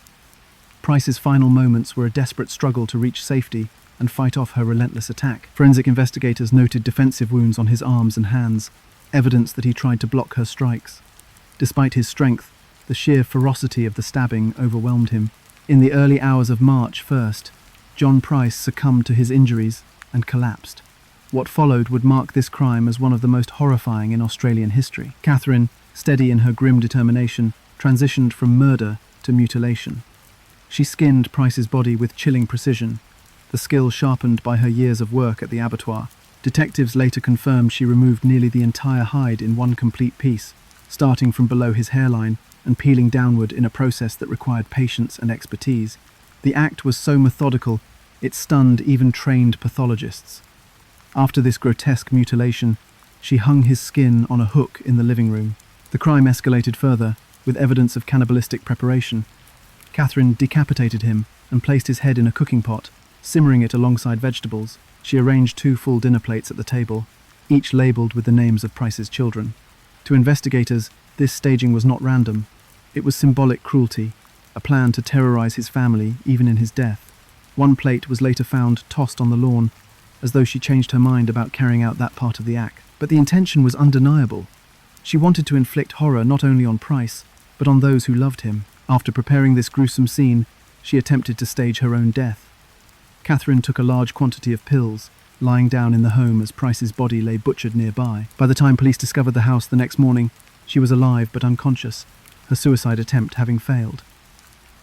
Price's final moments were a desperate struggle to reach safety and fight off her relentless attack. Forensic investigators noted defensive wounds on his arms and hands, evidence that he tried to block her strikes. Despite his strength, the sheer ferocity of the stabbing overwhelmed him. In the early hours of March 1st, John Price succumbed to his injuries and collapsed. What followed would mark this crime as one of the most horrifying in Australian history. Katherine, steady in her grim determination, transitioned from murder to mutilation. She skinned Price's body with chilling precision, the skill sharpened by her years of work at the abattoir. Detectives later confirmed she removed nearly the entire hide in one complete piece, starting from below his hairline and peeling downward in a process that required patience and expertise. The act was so methodical, it stunned even trained pathologists. After this grotesque mutilation, she hung his skin on a hook in the living room. The crime escalated further, with evidence of cannibalistic preparation. Katherine decapitated him and placed his head in a cooking pot, simmering it alongside vegetables. She arranged 2 full dinner plates at the table, each labelled with the names of Price's children. To investigators, this staging was not random. It was symbolic cruelty, a plan to terrorize his family even in his death. One plate was later found tossed on the lawn, as though she changed her mind about carrying out that part of the act. But the intention was undeniable. She wanted to inflict horror not only on Price, but on those who loved him. After preparing this gruesome scene, she attempted to stage her own death. Katherine took a large quantity of pills, lying down in the home as Price's body lay butchered nearby. By the time police discovered the house the next morning, she was alive but unconscious, her suicide attempt having failed.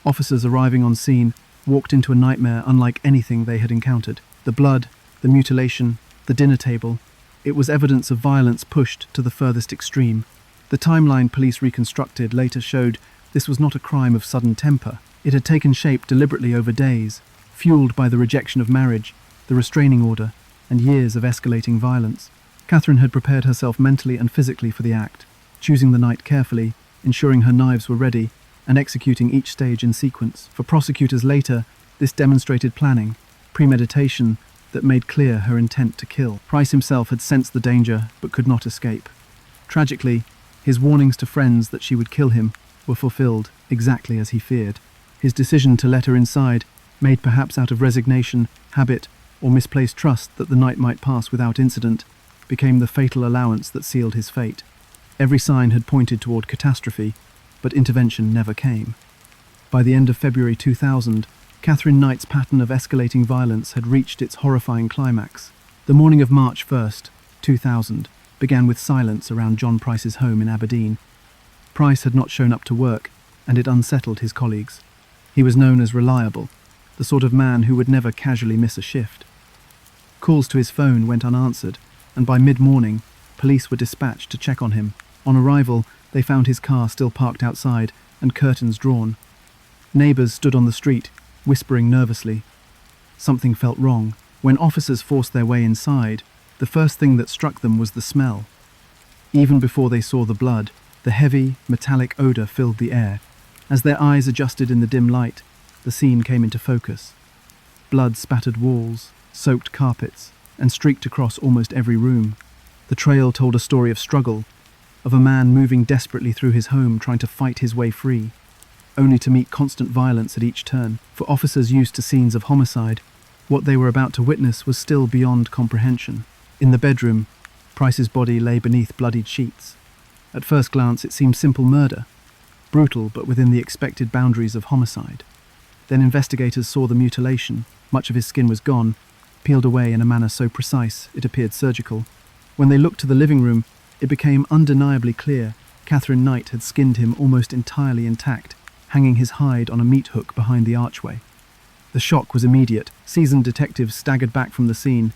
Officers arriving on scene walked into a nightmare unlike anything they had encountered. The blood, the mutilation, the dinner table. It was evidence of violence pushed to the furthest extreme. The timeline police reconstructed later showed this was not a crime of sudden temper. It had taken shape deliberately over days, fueled by the rejection of marriage, the restraining order, and years of escalating violence. Katherine had prepared herself mentally and physically for the act, choosing the night carefully, ensuring her knives were ready, and executing each stage in sequence. For prosecutors later, this demonstrated planning, premeditation, that made clear her intent to kill. Price himself had sensed the danger, but could not escape. Tragically, his warnings to friends that she would kill him were fulfilled exactly as he feared. His decision to let her inside, made perhaps out of resignation, habit, or misplaced trust that the night might pass without incident, became the fatal allowance that sealed his fate. Every sign had pointed toward catastrophe, but intervention never came. By the end of February 2000, Katherine Knight's pattern of escalating violence had reached its horrifying climax. The morning of March 1st, 2000, began with silence around John Price's home in Aberdeen. Price had not shown up to work, and it unsettled his colleagues. He was known as reliable, the sort of man who would never casually miss a shift. Calls to his phone went unanswered, and by mid-morning, police were dispatched to check on him. On arrival, they found his car still parked outside and curtains drawn. Neighbours stood on the street, whispering nervously. Something felt wrong. When officers forced their way inside, the first thing that struck them was the smell. Even before they saw the blood, the heavy, metallic odour filled the air. As their eyes adjusted in the dim light, the scene came into focus. Blood spattered walls, soaked carpets, and streaked across almost every room. The trail told a story of struggle, of a man moving desperately through his home trying to fight his way free, only to meet constant violence at each turn. For officers used to scenes of homicide, what they were about to witness was still beyond comprehension. In the bedroom, Price's body lay beneath bloodied sheets. At first glance, it seemed simple murder, brutal but within the expected boundaries of homicide. Then investigators saw the mutilation. Much of his skin was gone, peeled away in a manner so precise it appeared surgical. When they looked to the living room, it became undeniably clear Katherine Knight had skinned him almost entirely intact, hanging his hide on a meat hook behind the archway. The shock was immediate. Seasoned detectives staggered back from the scene,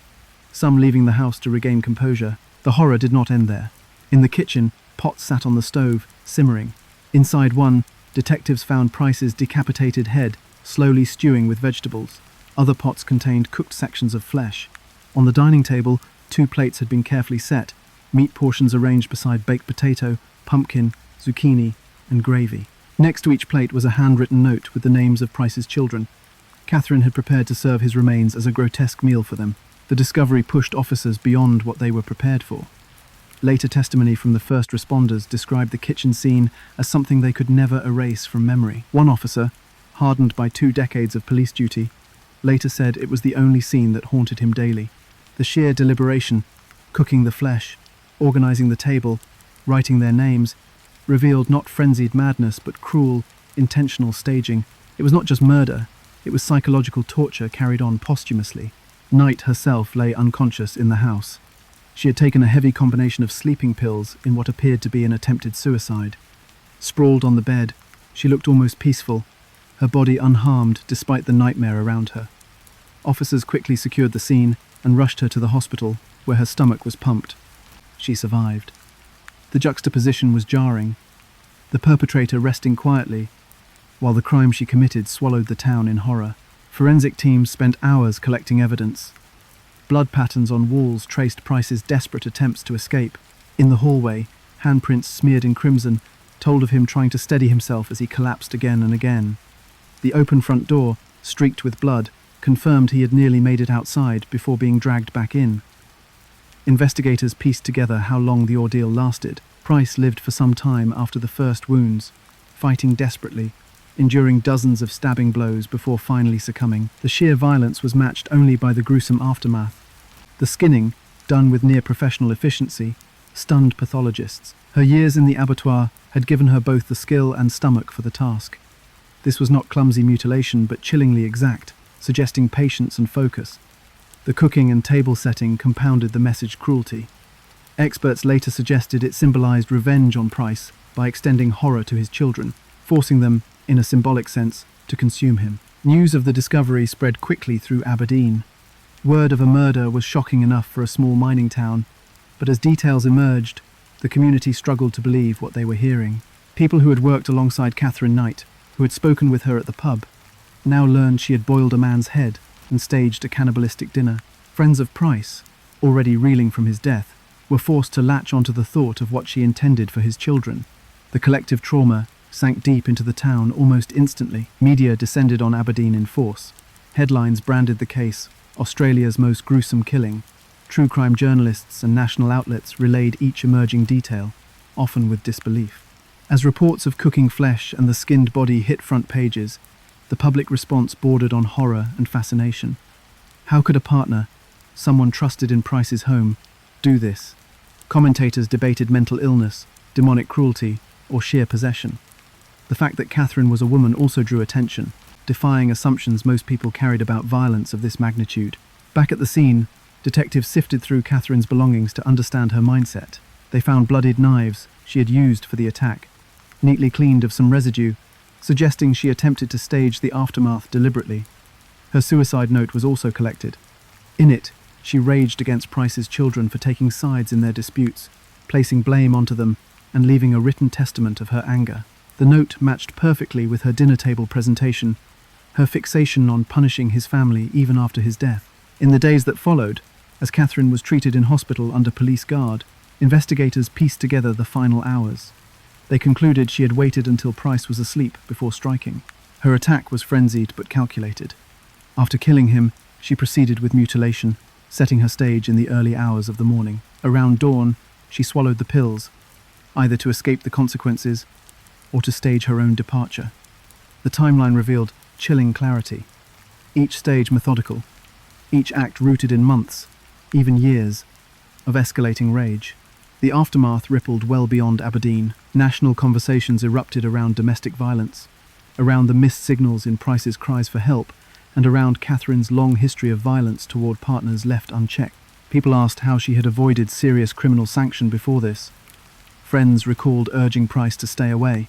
some leaving the house to regain composure. The horror did not end there. In the kitchen, pots sat on the stove, simmering. Inside one, detectives found Price's decapitated head, slowly stewing with vegetables. Other pots contained cooked sections of flesh. On the dining table, 2 plates had been carefully set, meat portions arranged beside baked potato, pumpkin, zucchini, and gravy. Next to each plate was a handwritten note with the names of Price's children. Katherine had prepared to serve his remains as a grotesque meal for them. The discovery pushed officers beyond what they were prepared for. Later testimony from the first responders described the kitchen scene as something they could never erase from memory. One officer, hardened by 2 decades of police duty, later said it was the only scene that haunted him daily. The sheer deliberation, cooking the flesh, organizing the table, writing their names, revealed not frenzied madness but cruel, intentional staging. It was not just murder, it was psychological torture carried on posthumously. Knight herself lay unconscious in the house. She had taken a heavy combination of sleeping pills in what appeared to be an attempted suicide. Sprawled on the bed, she looked almost peaceful, her body unharmed despite the nightmare around her. Officers quickly secured the scene and rushed her to the hospital, where her stomach was pumped. She survived. The juxtaposition was jarring, the perpetrator resting quietly, while the crime she committed swallowed the town in horror. Forensic teams spent hours collecting evidence. Blood patterns on walls traced Price's desperate attempts to escape. In the hallway, handprints smeared in crimson told of him trying to steady himself as he collapsed again and again. The open front door, streaked with blood, confirmed he had nearly made it outside before being dragged back in. Investigators pieced together how long the ordeal lasted. Price lived for some time after the first wounds, fighting desperately, enduring dozens of stabbing blows before finally succumbing. The sheer violence was matched only by the gruesome aftermath. The skinning, done with near-professional efficiency, stunned pathologists. Her years in the abattoir had given her both the skill and stomach for the task. This was not clumsy mutilation, but chillingly exact, suggesting patience and focus. The cooking and table setting compounded the message cruelty. Experts later suggested it symbolized revenge on Price by extending horror to his children, forcing them, in a symbolic sense, to consume him. News of the discovery spread quickly through Aberdeen. Word of a murder was shocking enough for a small mining town, but as details emerged, the community struggled to believe what they were hearing. People who had worked alongside Katherine Knight, who had spoken with her at the pub, now learned she had boiled a man's head and staged a cannibalistic dinner. Friends of Price, already reeling from his death, were forced to latch onto the thought of what she intended for his children. The collective trauma sank deep into the town almost instantly. Media descended on Aberdeen in force. Headlines branded the case Australia's most gruesome killing. True crime journalists and national outlets relayed each emerging detail, often with disbelief. As reports of cooking flesh and the skinned body hit front pages, the public response bordered on horror and fascination. How could a partner, someone trusted in Price's home, do this? Commentators debated mental illness, demonic cruelty, or sheer possession. The fact that Katherine was a woman also drew attention, defying assumptions most people carried about violence of this magnitude. Back at the scene, detectives sifted through Katherine's belongings to understand her mindset. They found bloodied knives she had used for the attack, neatly cleaned of some residue, suggesting she attempted to stage the aftermath deliberately. Her suicide note was also collected. In it, she raged against Price's children for taking sides in their disputes, placing blame onto them and leaving a written testament of her anger. The note matched perfectly with her dinner table presentation, her fixation on punishing his family even after his death. In the days that followed, as Katherine was treated in hospital under police guard, investigators pieced together the final hours. They concluded she had waited until Price was asleep before striking. Her attack was frenzied but calculated. After killing him, she proceeded with mutilation, setting her stage in the early hours of the morning. Around dawn, she swallowed the pills, either to escape the consequences or to stage her own departure. The timeline revealed chilling clarity. Each stage methodical, each act rooted in months, even years, of escalating rage. The aftermath rippled well beyond Aberdeen. National conversations erupted around domestic violence, around the missed signals in Price's cries for help, and around Katherine's long history of violence toward partners left unchecked. People asked how she had avoided serious criminal sanction before this. Friends recalled urging Price to stay away,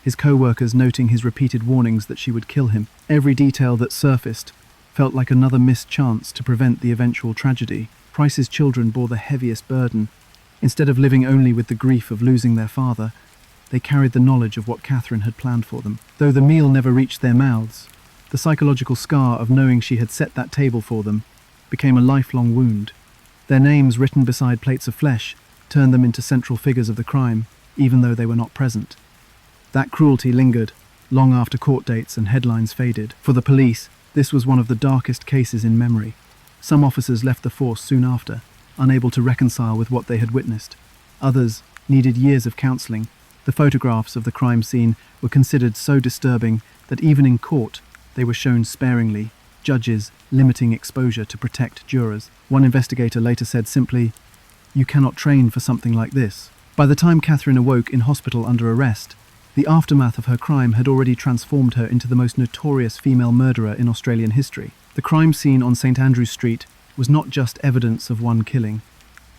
his co-workers noting his repeated warnings that she would kill him. Every detail that surfaced felt like another missed chance to prevent the eventual tragedy. Price's children bore the heaviest burden. Instead of living only with the grief of losing their father, they carried the knowledge of what Katherine had planned for them. Though the meal never reached their mouths, the psychological scar of knowing she had set that table for them became a lifelong wound. Their names written beside plates of flesh turned them into central figures of the crime, even though they were not present. That cruelty lingered, long after court dates and headlines faded. For the police, this was one of the darkest cases in memory. Some officers left the force soon after, unable to reconcile with what they had witnessed. Others needed years of counselling. The photographs of the crime scene were considered so disturbing that even in court, they were shown sparingly, judges limiting exposure to protect jurors. One investigator later said simply, "You cannot train for something like this." By the time Katherine awoke in hospital under arrest, the aftermath of her crime had already transformed her into the most notorious female murderer in Australian history. The crime scene on St Andrews Street was not just evidence of one killing.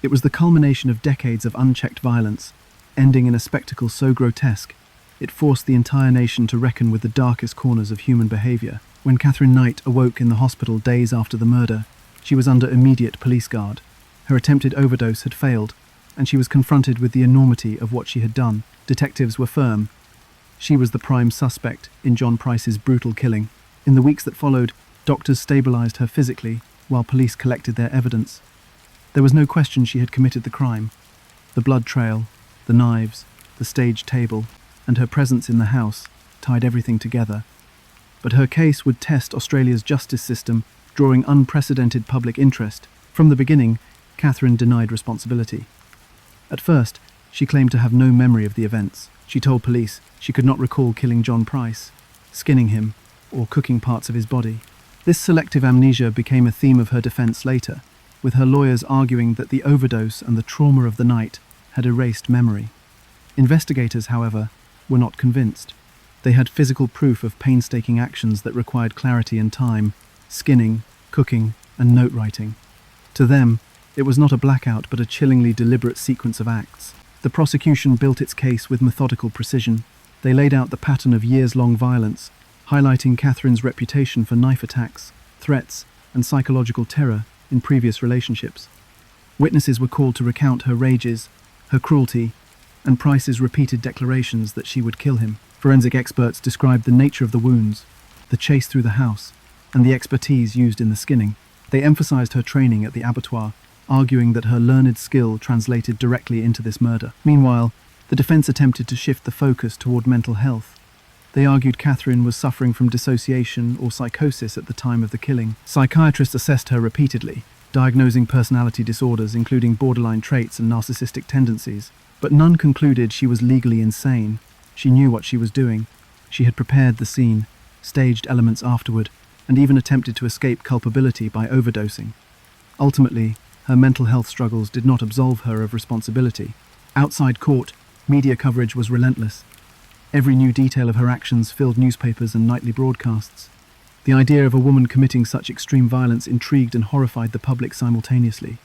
It was the culmination of decades of unchecked violence, ending in a spectacle so grotesque, it forced the entire nation to reckon with the darkest corners of human behaviour. When Katherine Knight awoke in the hospital days after the murder, she was under immediate police guard. Her attempted overdose had failed, and she was confronted with the enormity of what she had done. Detectives were firm. She was the prime suspect in John Price's brutal killing. In the weeks that followed, doctors stabilised her physically, while police collected their evidence. There was no question she had committed the crime. The blood trail, the knives, the stage table, and her presence in the house tied everything together. But her case would test Australia's justice system, drawing unprecedented public interest. From the beginning, Katherine denied responsibility. At first, she claimed to have no memory of the events. She told police she could not recall killing John Price, skinning him, or cooking parts of his body. This selective amnesia became a theme of her defense later, with her lawyers arguing that the overdose and the trauma of the night had erased memory. Investigators, however, were not convinced. They had physical proof of painstaking actions that required clarity and time: skinning, cooking, and note writing. To them, it was not a blackout but a chillingly deliberate sequence of acts. The prosecution built its case with methodical precision. They laid out the pattern of years-long violence, highlighting Katherine's reputation for knife attacks, threats, and psychological terror in previous relationships. Witnesses were called to recount her rages, her cruelty, and Price's repeated declarations that she would kill him. Forensic experts described the nature of the wounds, the chase through the house, and the expertise used in the skinning. They emphasized her training at the abattoir, arguing that her learned skill translated directly into this murder. Meanwhile, the defense attempted to shift the focus toward mental health. They argued Katherine was suffering from dissociation or psychosis at the time of the killing. Psychiatrists assessed her repeatedly, diagnosing personality disorders including borderline traits and narcissistic tendencies, but none concluded she was legally insane. She knew what she was doing. She had prepared the scene, staged elements afterward, and even attempted to escape culpability by overdosing. Ultimately, her mental health struggles did not absolve her of responsibility. Outside court, media coverage was relentless. Every new detail of her actions filled newspapers and nightly broadcasts. The idea of a woman committing such extreme violence intrigued and horrified the public simultaneously.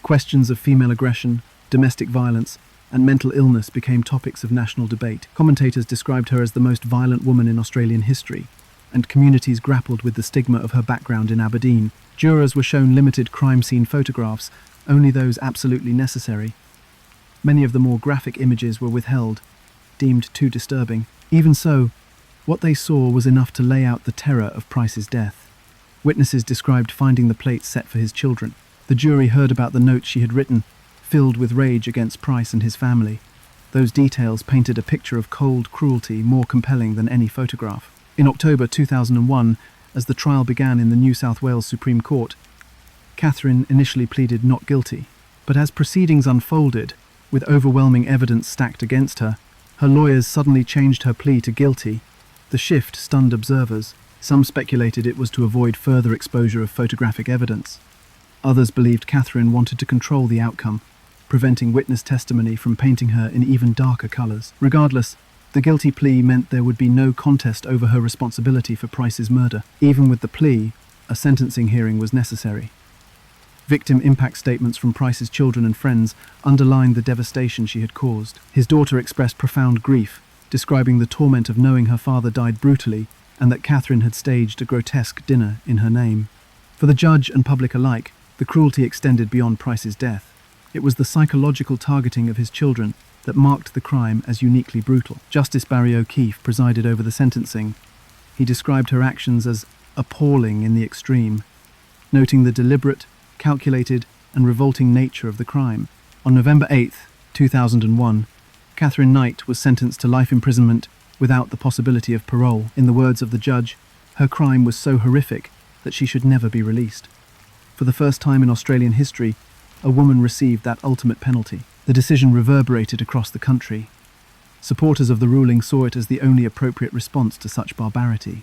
Questions of female aggression, domestic violence, and mental illness became topics of national debate. Commentators described her as the most violent woman in Australian history, and communities grappled with the stigma of her background in Aberdeen. Jurors were shown limited crime scene photographs, only those absolutely necessary. Many of the more graphic images were withheld, deemed too disturbing. Even so, what they saw was enough to lay out the terror of Price's death. Witnesses described finding the plates set for his children. The jury heard about the notes she had written, filled with rage against Price and his family. Those details painted a picture of cold cruelty more compelling than any photograph. In October 2001, as the trial began in the New South Wales Supreme Court, Katherine initially pleaded not guilty, but as proceedings unfolded, with overwhelming evidence stacked against her, her lawyers suddenly changed her plea to guilty. The shift stunned observers. Some speculated it was to avoid further exposure of photographic evidence. Others believed Katherine wanted to control the outcome, preventing witness testimony from painting her in even darker colours. Regardless, the guilty plea meant there would be no contest over her responsibility for Price's murder. Even with the plea, a sentencing hearing was necessary. Victim impact statements from Price's children and friends underlined the devastation she had caused. His daughter expressed profound grief, describing the torment of knowing her father died brutally and that Katherine had staged a grotesque dinner in her name. For the judge and public alike, the cruelty extended beyond Price's death. It was the psychological targeting of his children that marked the crime as uniquely brutal. Justice Barry O'Keefe presided over the sentencing. He described her actions as appalling in the extreme, noting the deliberate, calculated, and revolting nature of the crime. On November 8, 2001, Katherine Knight was sentenced to life imprisonment without the possibility of parole. In the words of the judge, her crime was so horrific that she should never be released. For the first time in Australian history, a woman received that ultimate penalty. The decision reverberated across the country. Supporters of the ruling saw it as the only appropriate response to such barbarity.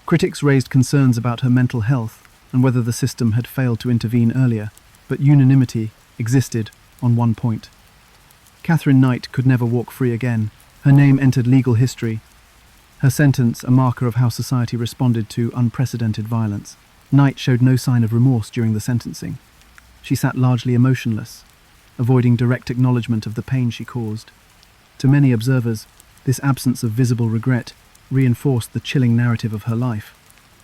Critics raised concerns about her mental health and whether the system had failed to intervene earlier, but unanimity existed on one point. Katherine Knight could never walk free again. Her name entered legal history, her sentence a marker of how society responded to unprecedented violence. Knight showed no sign of remorse during the sentencing. She sat largely emotionless, avoiding direct acknowledgement of the pain she caused. To many observers, this absence of visible regret reinforced the chilling narrative of her life.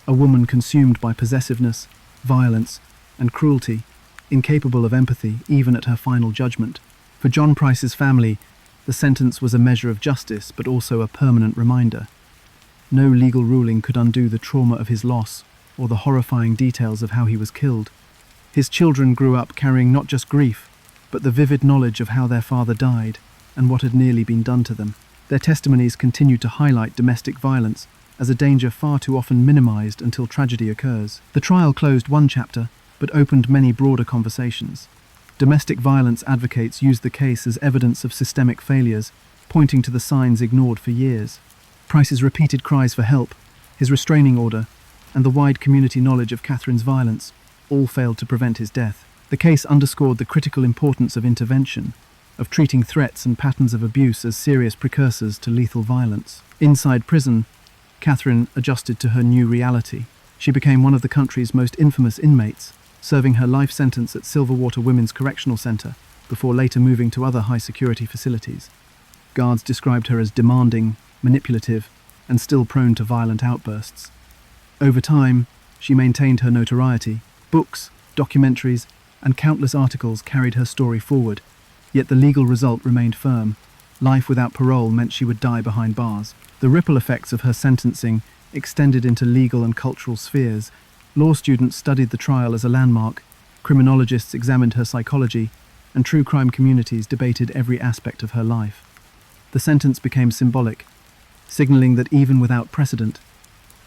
A woman consumed by possessiveness, violence, and cruelty, incapable of empathy even at her final judgment. For John Price's family, the sentence was a measure of justice but also a permanent reminder. No legal ruling could undo the trauma of his loss or the horrifying details of how he was killed. His children grew up carrying not just grief, but the vivid knowledge of how their father died and what had nearly been done to them. Their testimonies continued to highlight domestic violence as a danger far too often minimized until tragedy occurs. The trial closed one chapter, but opened many broader conversations. Domestic violence advocates used the case as evidence of systemic failures, pointing to the signs ignored for years. Price's repeated cries for help, his restraining order, and the wide community knowledge of Katherine's violence all failed to prevent his death. The case underscored the critical importance of intervention, of treating threats and patterns of abuse as serious precursors to lethal violence. Inside prison, Katherine adjusted to her new reality. She became one of the country's most infamous inmates, serving her life sentence at Silverwater Women's Correctional Center before later moving to other high-security facilities. Guards described her as demanding, manipulative, and still prone to violent outbursts. Over time, she maintained her notoriety. Books, documentaries, and countless articles carried her story forward, yet the legal result remained firm. Life without parole meant she would die behind bars. The ripple effects of her sentencing extended into legal and cultural spheres. Law students studied the trial as a landmark, criminologists examined her psychology, and true crime communities debated every aspect of her life. The sentence became symbolic, signalling that even without precedent,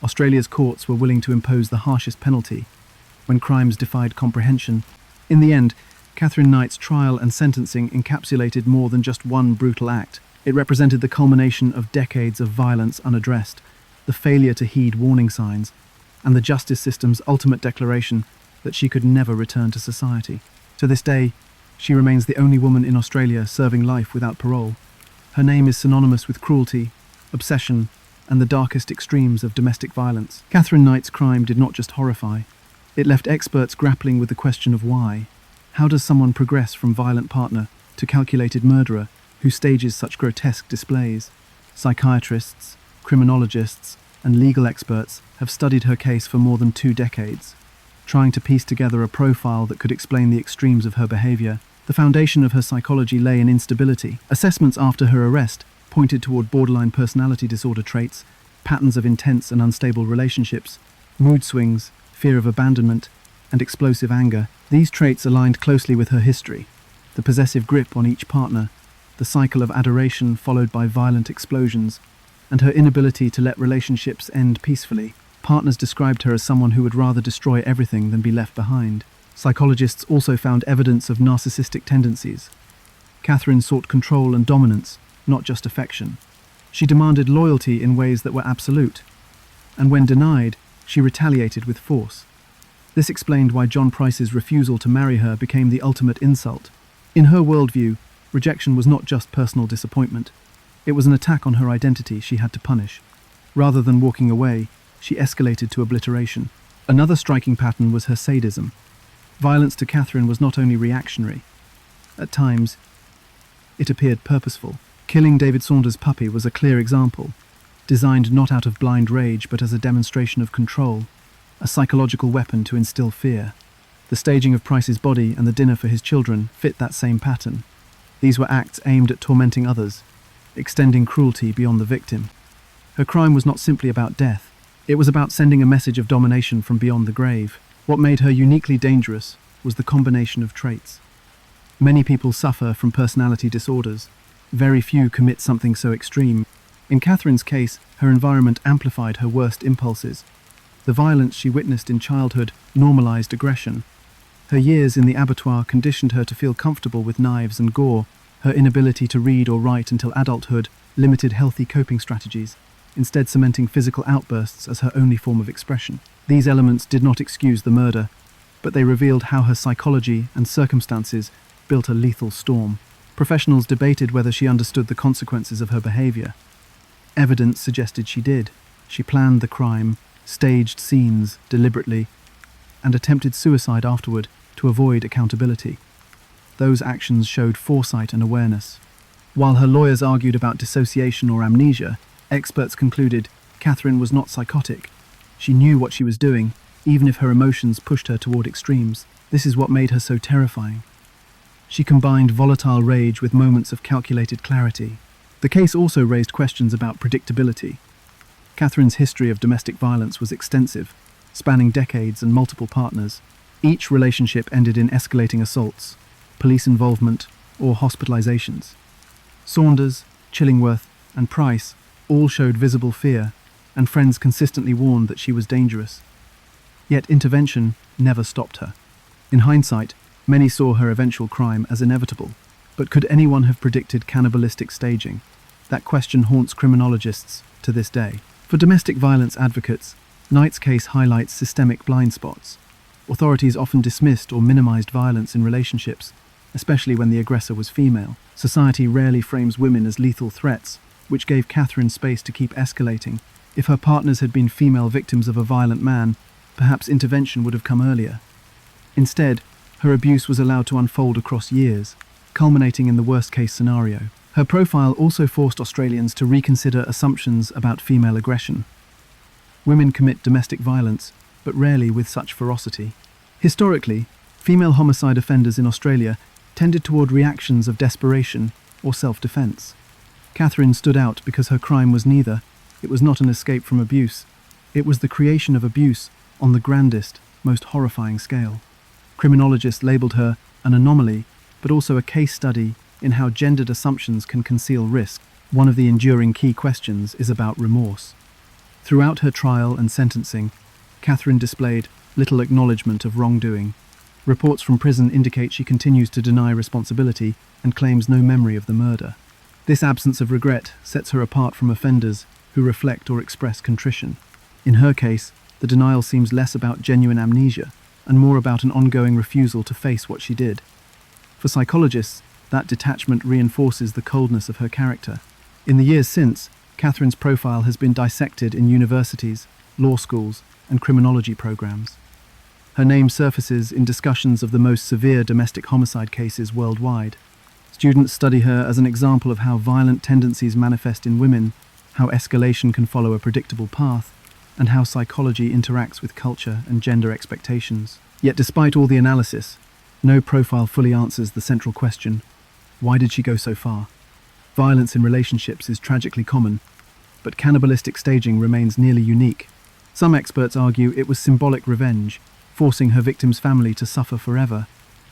Australia's courts were willing to impose the harshest penalty when crimes defied comprehension. In the end, Katherine Knight's trial and sentencing encapsulated more than just one brutal act. It represented the culmination of decades of violence unaddressed, the failure to heed warning signs, and the justice system's ultimate declaration that she could never return to society. To this day, she remains the only woman in Australia serving life without parole. Her name is synonymous with cruelty, obsession, and the darkest extremes of domestic violence. Katherine Knight's crime did not just horrify, it left experts grappling with the question of why. How does someone progress from violent partner to calculated murderer who stages such grotesque displays? Psychiatrists, criminologists, and legal experts have studied her case for more than 2 decades, trying to piece together a profile that could explain the extremes of her behavior. The foundation of her psychology lay in instability. Assessments after her arrest pointed toward borderline personality disorder traits, patterns of intense and unstable relationships, mood swings, fear of abandonment, and explosive anger. These traits aligned closely with her history: the possessive grip on each partner, the cycle of adoration followed by violent explosions, and her inability to let relationships end peacefully. Partners described her as someone who would rather destroy everything than be left behind. Psychologists also found evidence of narcissistic tendencies. Katherine sought control and dominance, not just affection. She demanded loyalty in ways that were absolute, and when denied, she retaliated with force. This explained why John Price's refusal to marry her became the ultimate insult. In her worldview, rejection was not just personal disappointment. It was an attack on her identity she had to punish. Rather than walking away, she escalated to obliteration. Another striking pattern was her sadism. Violence to Katherine was not only reactionary. At times, it appeared purposeful. Killing David Saunders' puppy was a clear example, designed not out of blind rage but as a demonstration of control, a psychological weapon to instill fear. The staging of Price's body and the dinner for his children fit that same pattern. These were acts aimed at tormenting others, extending cruelty beyond the victim. Her crime was not simply about death. It was about sending a message of domination from beyond the grave. What made her uniquely dangerous was the combination of traits. Many people suffer from personality disorders. Very few commit something so extreme. In Katherine's case, her environment amplified her worst impulses. The violence she witnessed in childhood normalized aggression. Her years in the abattoir conditioned her to feel comfortable with knives and gore. Her inability to read or write until adulthood limited healthy coping strategies, instead cementing physical outbursts as her only form of expression. These elements did not excuse the murder, but they revealed how her psychology and circumstances built a lethal storm. Professionals debated whether she understood the consequences of her behavior. Evidence suggested she did. She planned the crime, staged scenes deliberately, and attempted suicide afterward to avoid accountability. Those actions showed foresight and awareness. While her lawyers argued about dissociation or amnesia, experts concluded Katherine was not psychotic. She knew what she was doing, even if her emotions pushed her toward extremes. This is what made her so terrifying. She combined volatile rage with moments of calculated clarity. The case also raised questions about predictability. Katherine's history of domestic violence was extensive, spanning decades and multiple partners. Each relationship ended in escalating assaults, police involvement, or hospitalizations. Saunders, Chillingworth, and Price all showed visible fear, and friends consistently warned that she was dangerous. Yet intervention never stopped her. In hindsight, many saw her eventual crime as inevitable. But could anyone have predicted cannibalistic staging? That question haunts criminologists to this day. For domestic violence advocates, Knight's case highlights systemic blind spots. Authorities often dismissed or minimized violence in relationships, especially when the aggressor was female. Society rarely frames women as lethal threats, which gave Katherine space to keep escalating. If her partners had been female victims of a violent man, perhaps intervention would have come earlier. Instead, her abuse was allowed to unfold across years, culminating in the worst-case scenario. Her profile also forced Australians to reconsider assumptions about female aggression. Women commit domestic violence, but rarely with such ferocity. Historically, female homicide offenders in Australia tended toward reactions of desperation or self-defense. Katherine stood out because her crime was neither. It was not an escape from abuse. It was the creation of abuse on the grandest, most horrifying scale. Criminologists labelled her an anomaly, but also a case study in how gendered assumptions can conceal risk. One of the enduring key questions is about remorse. Throughout her trial and sentencing, Katherine displayed little acknowledgement of wrongdoing. Reports from prison indicate she continues to deny responsibility and claims no memory of the murder. This absence of regret sets her apart from offenders who reflect or express contrition. In her case, the denial seems less about genuine amnesia and more about an ongoing refusal to face what she did. For psychologists, that detachment reinforces the coldness of her character. In the years since, Katherine's profile has been dissected in universities, law schools, and criminology programs. Her name surfaces in discussions of the most severe domestic homicide cases worldwide. Students study her as an example of how violent tendencies manifest in women, how escalation can follow a predictable path, and how psychology interacts with culture and gender expectations. Yet despite all the analysis, no profile fully answers the central question: why did she go so far? Violence in relationships is tragically common, but cannibalistic staging remains nearly unique. Some experts argue it was symbolic revenge, forcing her victim's family to suffer forever.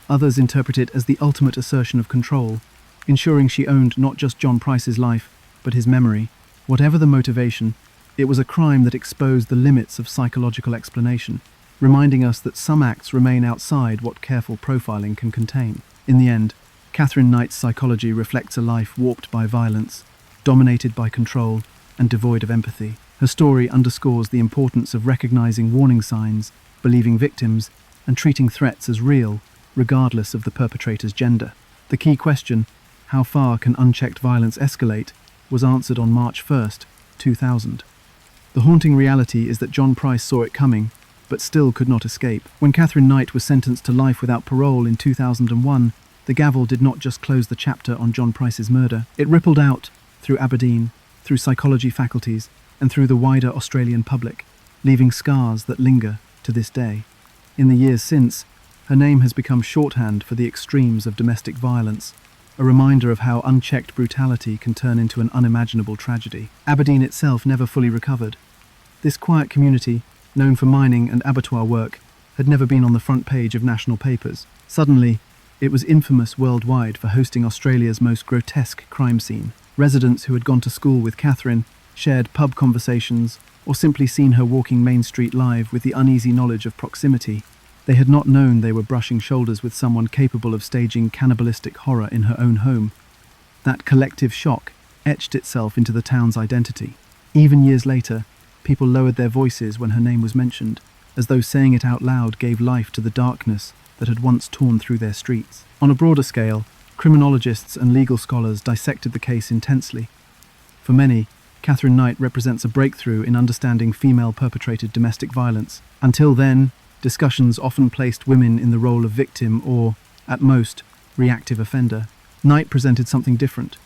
Others interpret it as the ultimate assertion of control, ensuring she owned not just John Price's life, but his memory. Whatever the motivation, it was a crime that exposed the limits of psychological explanation, reminding us that some acts remain outside what careful profiling can contain. In the end, Katherine Knight's psychology reflects a life warped by violence, dominated by control, and devoid of empathy. Her story underscores the importance of recognizing warning signs, believing victims, and treating threats as real, regardless of the perpetrator's gender. The key question, how far can unchecked violence escalate, was answered on March 1st, 2000. The haunting reality is that John Price saw it coming, but still could not escape. When Katherine Knight was sentenced to life without parole in 2001, the gavel did not just close the chapter on John Price's murder. It rippled out through Aberdeen, through psychology faculties, and through the wider Australian public, leaving scars that linger to this day. In the years since, her name has become shorthand for the extremes of domestic violence, a reminder of how unchecked brutality can turn into an unimaginable tragedy. Aberdeen itself never fully recovered. This quiet community, known for mining and abattoir work, had never been on the front page of national papers. Suddenly, it was infamous worldwide for hosting Australia's most grotesque crime scene. Residents who had gone to school with Katherine, shared pub conversations, or simply seen her walking Main Street Live with the uneasy knowledge of proximity. They had not known they were brushing shoulders with someone capable of staging cannibalistic horror in her own home. That collective shock etched itself into the town's identity. Even years later, people lowered their voices when her name was mentioned, as though saying it out loud gave life to the darkness that had once torn through their streets. On a broader scale, criminologists and legal scholars dissected the case intensely. For many, Katherine Knight represents a breakthrough in understanding female-perpetrated domestic violence. Until then, discussions often placed women in the role of victim or, at most, reactive offender. Knight presented something different: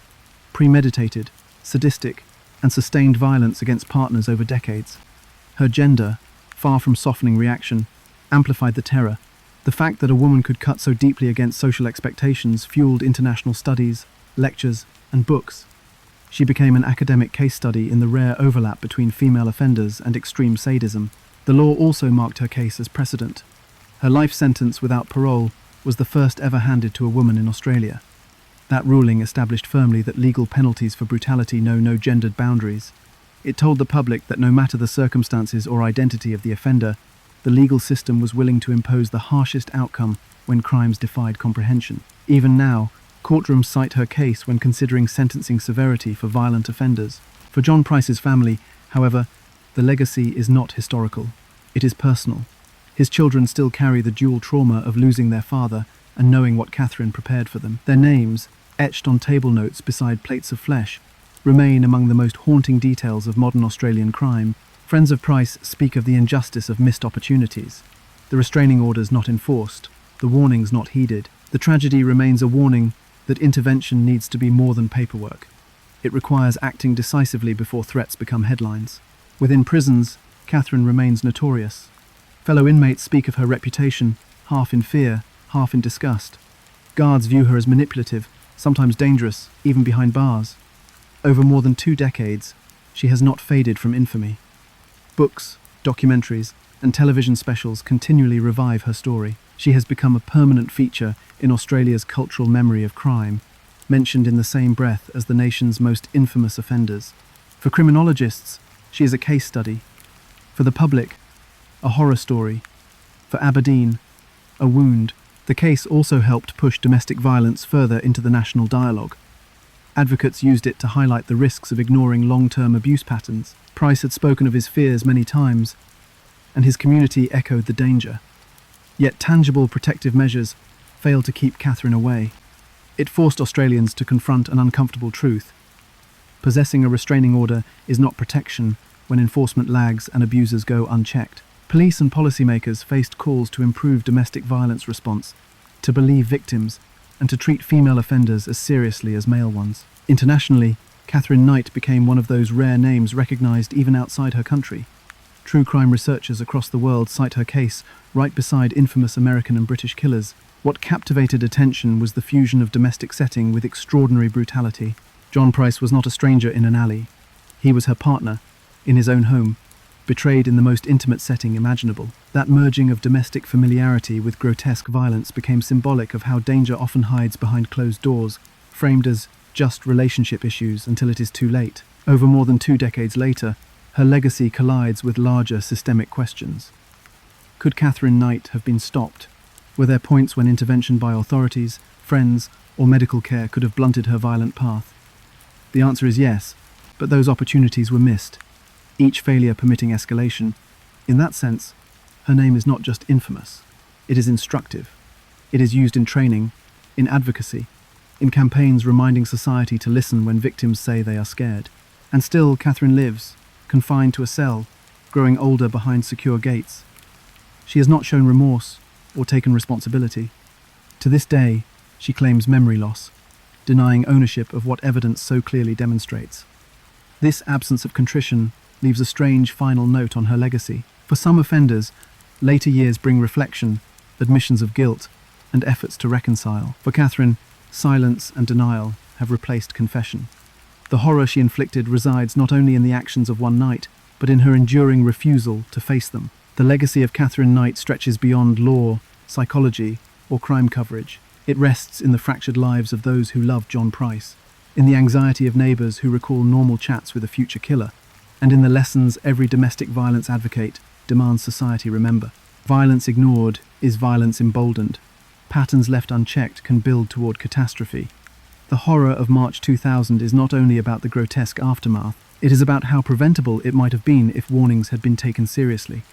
premeditated, sadistic, and sustained violence against partners over decades. Her gender, far from softening reaction, amplified the terror. The fact that a woman could cut so deeply against social expectations fueled international studies, lectures, and books. She became an academic case study in the rare overlap between female offenders and extreme sadism. The law also marked her case as precedent. Her life sentence without parole was the first ever handed to a woman in Australia. That ruling established firmly that legal penalties for brutality know no gendered boundaries. It told the public that no matter the circumstances or identity of the offender, the legal system was willing to impose the harshest outcome when crimes defied comprehension. Even now, courtrooms cite her case when considering sentencing severity for violent offenders. For John Price's family, however, the legacy is not historical. It is personal. His children still carry the dual trauma of losing their father and knowing what Katherine prepared for them. Their names, etched on table notes beside plates of flesh, remain among the most haunting details of modern Australian crime. Friends of Price speak of the injustice of missed opportunities, the restraining orders not enforced, the warnings not heeded. The tragedy remains a warning that intervention needs to be more than paperwork. It requires acting decisively before threats become headlines. Within prisons, Katherine remains notorious. Fellow inmates speak of her reputation, half in fear, half in disgust. Guards view her as manipulative, sometimes dangerous, even behind bars. Over more than 2 decades, she has not faded from infamy. Books, documentaries, and television specials continually revive her story. She has become a permanent feature in Australia's cultural memory of crime, mentioned in the same breath as the nation's most infamous offenders. For criminologists, she is a case study. For the public, a horror story. For Aberdeen, a wound. The case also helped push domestic violence further into the national dialogue. Advocates used it to highlight the risks of ignoring long-term abuse patterns. Price had spoken of his fears many times, and his community echoed the danger. Yet tangible protective measures failed to keep Katherine away. It forced Australians to confront an uncomfortable truth. Possessing a restraining order is not protection when enforcement lags and abusers go unchecked. Police and policymakers faced calls to improve domestic violence response, to believe victims, and to treat female offenders as seriously as male ones. Internationally, Katherine Knight became one of those rare names recognised even outside her country. True crime researchers across the world cite her case right beside infamous American and British killers. What captivated attention was the fusion of domestic setting with extraordinary brutality. John Price was not a stranger in an alley. He was her partner, in his own home, betrayed in the most intimate setting imaginable. That merging of domestic familiarity with grotesque violence became symbolic of how danger often hides behind closed doors, framed as just relationship issues until it is too late. Over more than 2 decades later, her legacy collides with larger systemic questions. Could Katherine Knight have been stopped? Were there points when intervention by authorities, friends, or medical care could have blunted her violent path? The answer is yes, but those opportunities were missed, each failure permitting escalation. In that sense, her name is not just infamous. It is instructive. It is used in training, in advocacy, in campaigns reminding society to listen when victims say they are scared. And still, Katherine lives, confined to a cell, growing older behind secure gates. She has not shown remorse or taken responsibility. To this day, she claims memory loss, denying ownership of what evidence so clearly demonstrates. This absence of contrition leaves a strange final note on her legacy. For some offenders, later years bring reflection, admissions of guilt, and efforts to reconcile. For Katherine, silence and denial have replaced confession. The horror she inflicted resides not only in the actions of one night, but in her enduring refusal to face them. The legacy of Katherine Knight stretches beyond law, psychology, or crime coverage. It rests in the fractured lives of those who loved John Price, in the anxiety of neighbours who recall normal chats with a future killer, and in the lessons every domestic violence advocate demands society remember. Violence ignored is violence emboldened. Patterns left unchecked can build toward catastrophe. The horror of March 2000 is not only about the grotesque aftermath, it is about how preventable it might have been if warnings had been taken seriously.